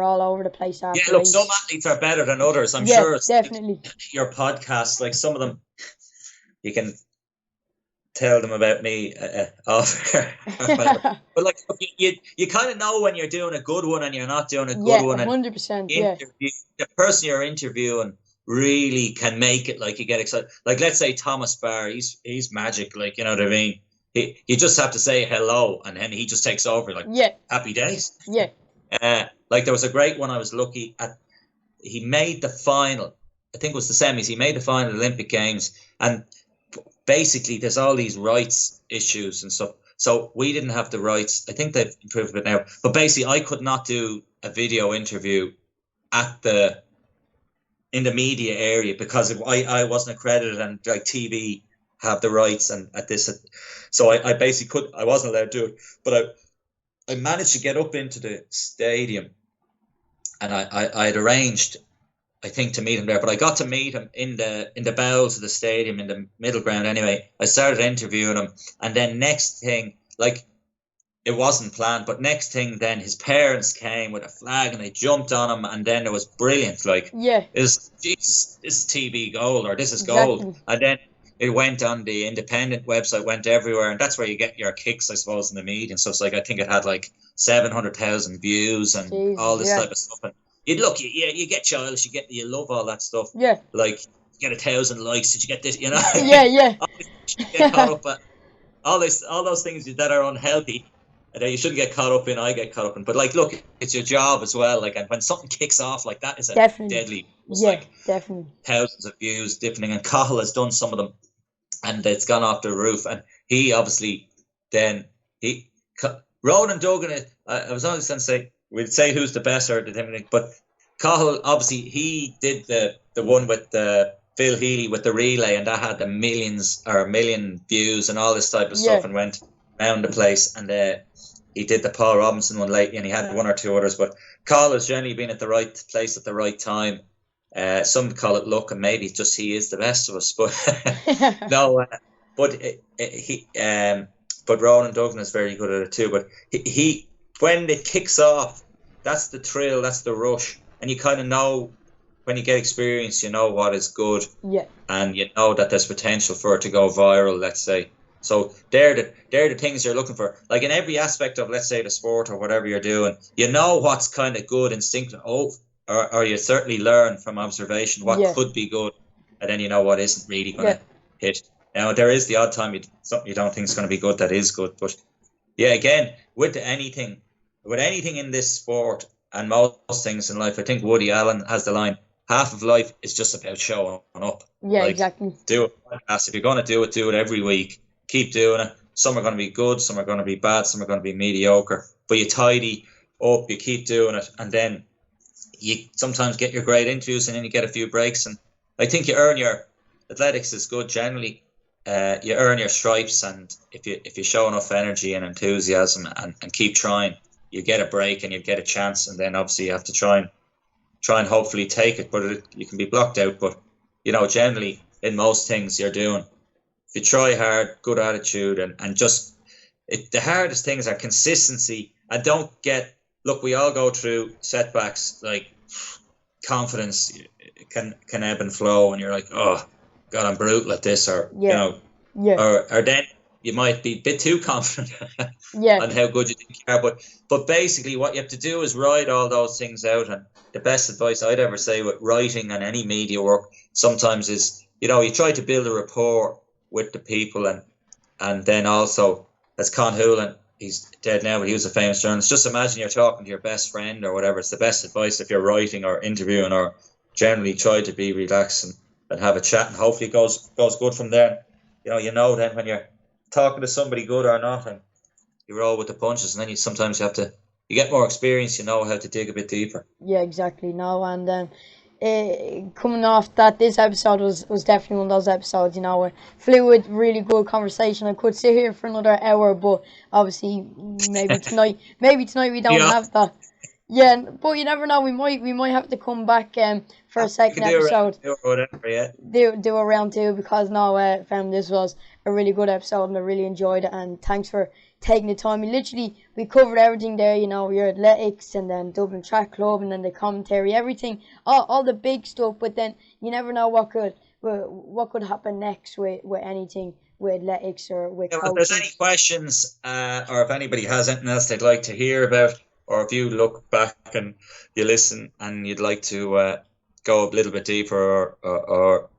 S1: all over the place after.
S2: Yeah, look, some athletes are better than others. I'm sure.
S1: Definitely.
S2: Your podcast, like some of them, you can tell them about me off air. But like, you kind of know when you're doing a good one and you're not doing a good one.
S1: 100%.
S2: The person you're interviewing really can make it. Like, you get excited. Like, let's say Thomas Barr, he's magic. Like, you know what I mean? You just have to say hello, and then he just takes over. Like, happy days.
S1: Yeah.
S2: Like, there was a great one I was lucky at. He made the final. I think it was the semis. He made the final Olympic Games, and basically there's all these rights issues and stuff. So we didn't have the rights. I think they've improved a bit now. But basically, I could not do a video interview in the media area because I wasn't accredited, and like TV have the rights, and at this, so I basically I wasn't allowed to do it. But I managed to get up into the stadium, and I had arranged, I think, to meet him there. But I got to meet him in the bowels of the stadium, in the middle ground. Anyway, I started interviewing him, and then next thing, like, it wasn't planned, but next thing, then his parents came with a flag and they jumped on him, and then it was brilliant. Like, this is TV gold, or this is gold, and then it went on the independent website, went everywhere, and that's where you get your kicks, I suppose, in the media. And so it's like, I think it had like 700,000 views and all this type of stuff. And you get childish, you love all that stuff.
S1: Yeah.
S2: Like, you get 1,000 likes, did you get this? You know.
S1: Yeah.
S2: You get caught up at all those things that are unhealthy. That you shouldn't get caught up in. I get caught up in, but like, look, it's your job as well. Like, and when something kicks off like that, is deadly. It's
S1: definitely
S2: thousands of views, different. And Cahill has done some of them, and it's gone off the roof. And he obviously Ronan Duggan. I was always going to say, we'd say who's the best or the thing, but Cahill, obviously he did the one with Phil Healy with the relay, and that had a million views and all this type of stuff, and went around the place. And he did the Paul Robinson one lately, and he had one or two others. But Cahill has generally been at the right place at the right time. Some call it luck, and maybe just he is the best of us. But no, but Ronan Duggan is very good at it too. But he when it kicks off, that's the thrill, that's the rush, and you kind of know when you get experience, you know what is good, and you know that there's potential for it to go viral. Let's say. So they're the things you're looking for. Like, in every aspect of, let's say, the sport or whatever you're doing, you know what's kind of good instinctive. Or you certainly learn from observation what could be good, and then you know what isn't really going to hit. Now, there is the odd time something you don't think is going to be good that is good. But yeah, again, with anything in this sport, and most things in life. I think Woody Allen has the line, half of life is just about showing up.
S1: Yeah,
S2: Like,
S1: exactly.
S2: do a podcast. If you're going to do it every week. Keep doing it. Some are going to be good, some are going to be bad, some are going to be mediocre. But you tidy up, you keep doing it, and then you sometimes get your great interviews, and then you get a few breaks. And I think you earn your athletics is good generally. You earn your stripes, and if you show enough energy and enthusiasm and keep trying, you get a break and you get a chance. And then obviously you have to try and hopefully take it, but you can be blocked out. But generally in most things you're doing, if you try hard, good attitude, and just the hardest things are consistency. And don't look, we all go through setbacks, like confidence can ebb and flow, and you're like, oh God, I'm brutal at this, or or then you might be a bit too confident on how good you think you are. But basically what you have to do is ride all those things out. And the best advice I'd ever say with writing and any media work sometimes is, you try to build a rapport with the people, and then also, as Con Hoolan, he's dead now, but he was a famous journalist. Just imagine you're talking to your best friend or whatever. It's the best advice if you're writing or interviewing, or generally try to be relaxed and have a chat, and hopefully it goes good from there. Then when you're talking to somebody good or not, and you roll with the punches, and then sometimes you get more experience, how to dig a bit deeper.
S1: Yeah, exactly. No, and coming off that, this episode was definitely one of those episodes, a fluid, really good conversation. I could sit here for another hour, but obviously maybe tonight we don't have that. Yeah, but you never know. We might have to come back for a second episode.
S2: Do whatever, yeah.
S1: Do a round two, because fam, this was a really good episode and I really enjoyed it. And thanks for taking the time. We covered everything there. Your athletics, and then Dublin Track Club, and then the commentary, everything, all the big stuff. But then you never know what could happen next with anything, with athletics or with coaching.
S2: If there's any questions, or if anybody has anything else they'd like to hear about, or if you look back and you listen and you'd like to go a little bit deeper, or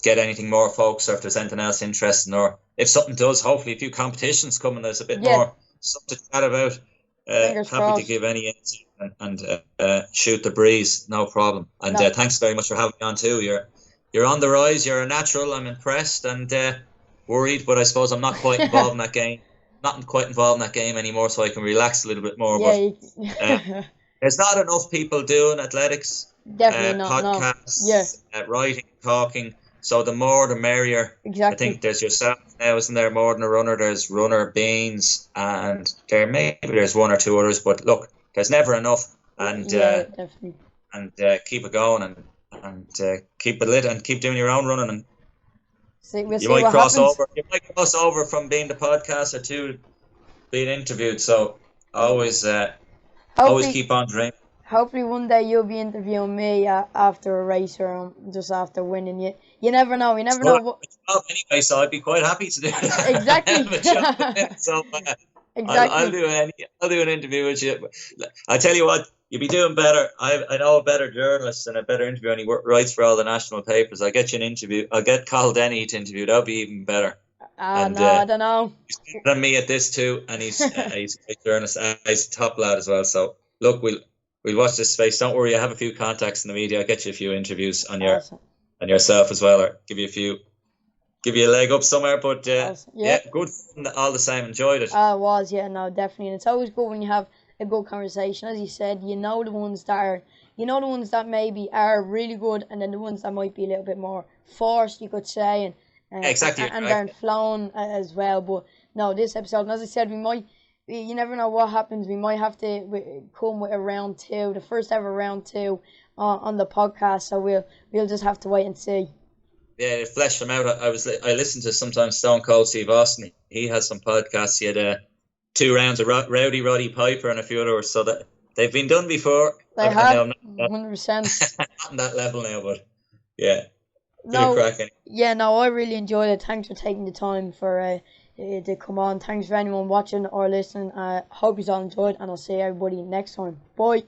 S2: get anything more, folks, or if there's anything else interesting, or if something does, hopefully a few competitions coming, there's a bit more stuff to chat about. Happy to give any insight and shoot the breeze, no problem. And thanks very much for having me on too. You're on the rise, you're a natural. I'm impressed and worried, but I suppose I'm not quite involved in that game. Not quite involved in that game anymore, so I can relax a little bit more. But there's not enough people doing athletics.
S1: Definitely not.
S2: Podcasts, writing, talking. So the more, the merrier.
S1: Exactly.
S2: I think there's yourself now, isn't there? More than a runner. There's runner, Beans, and there's one or two others. But look, there's never enough. And
S1: definitely.
S2: And keep it going, and keep it lit, and keep doing your own running. And you might cross over. You might cross over from being the podcaster to being interviewed. So always keep on dreaming.
S1: Hopefully one day you'll be interviewing me after a race, or just after winning. You never know. You never know.
S2: Anyway, so I'd be quite happy to do it.
S1: Exactly.
S2: So
S1: exactly.
S2: I'll do an interview with you. I tell you what, you'll be doing better. I know a better journalist and a better interviewer, and he writes for all the national papers. I'll get you an interview. I'll get Carl Denny to interview. That'll be even better.
S1: I don't know.
S2: He's better than me at this too, and he's a great journalist. He's a top lad as well. So look, we'll watch this space. Don't worry, I have a few contacts in the media. I'll get you a few interviews on yourself as well, or give you a leg up somewhere. But good all the same. Enjoyed it.
S1: It was, definitely. And it's always good when you have a good conversation. As you said, the ones that maybe are really good, and then the ones that might be a little bit more forced, you could say, and
S2: exactly,
S1: and they're flown as well. But no, this episode, and as I said, you never know what happens. We might have to come with a round two, the first ever round two on the podcast. So we'll just have to wait and see.
S2: Yeah, flesh them out. I listened to sometimes Stone Cold Steve Austin. He has some podcasts. He had 2 rounds of Roddy Piper and a few others. So that they've been done before.
S1: They have 100%.
S2: Not on that level now, but yeah.
S1: I really enjoyed it. Thanks for taking the time to come on. Thanks for anyone watching or listening. I hope you all enjoyed, and I'll see everybody next time. Bye.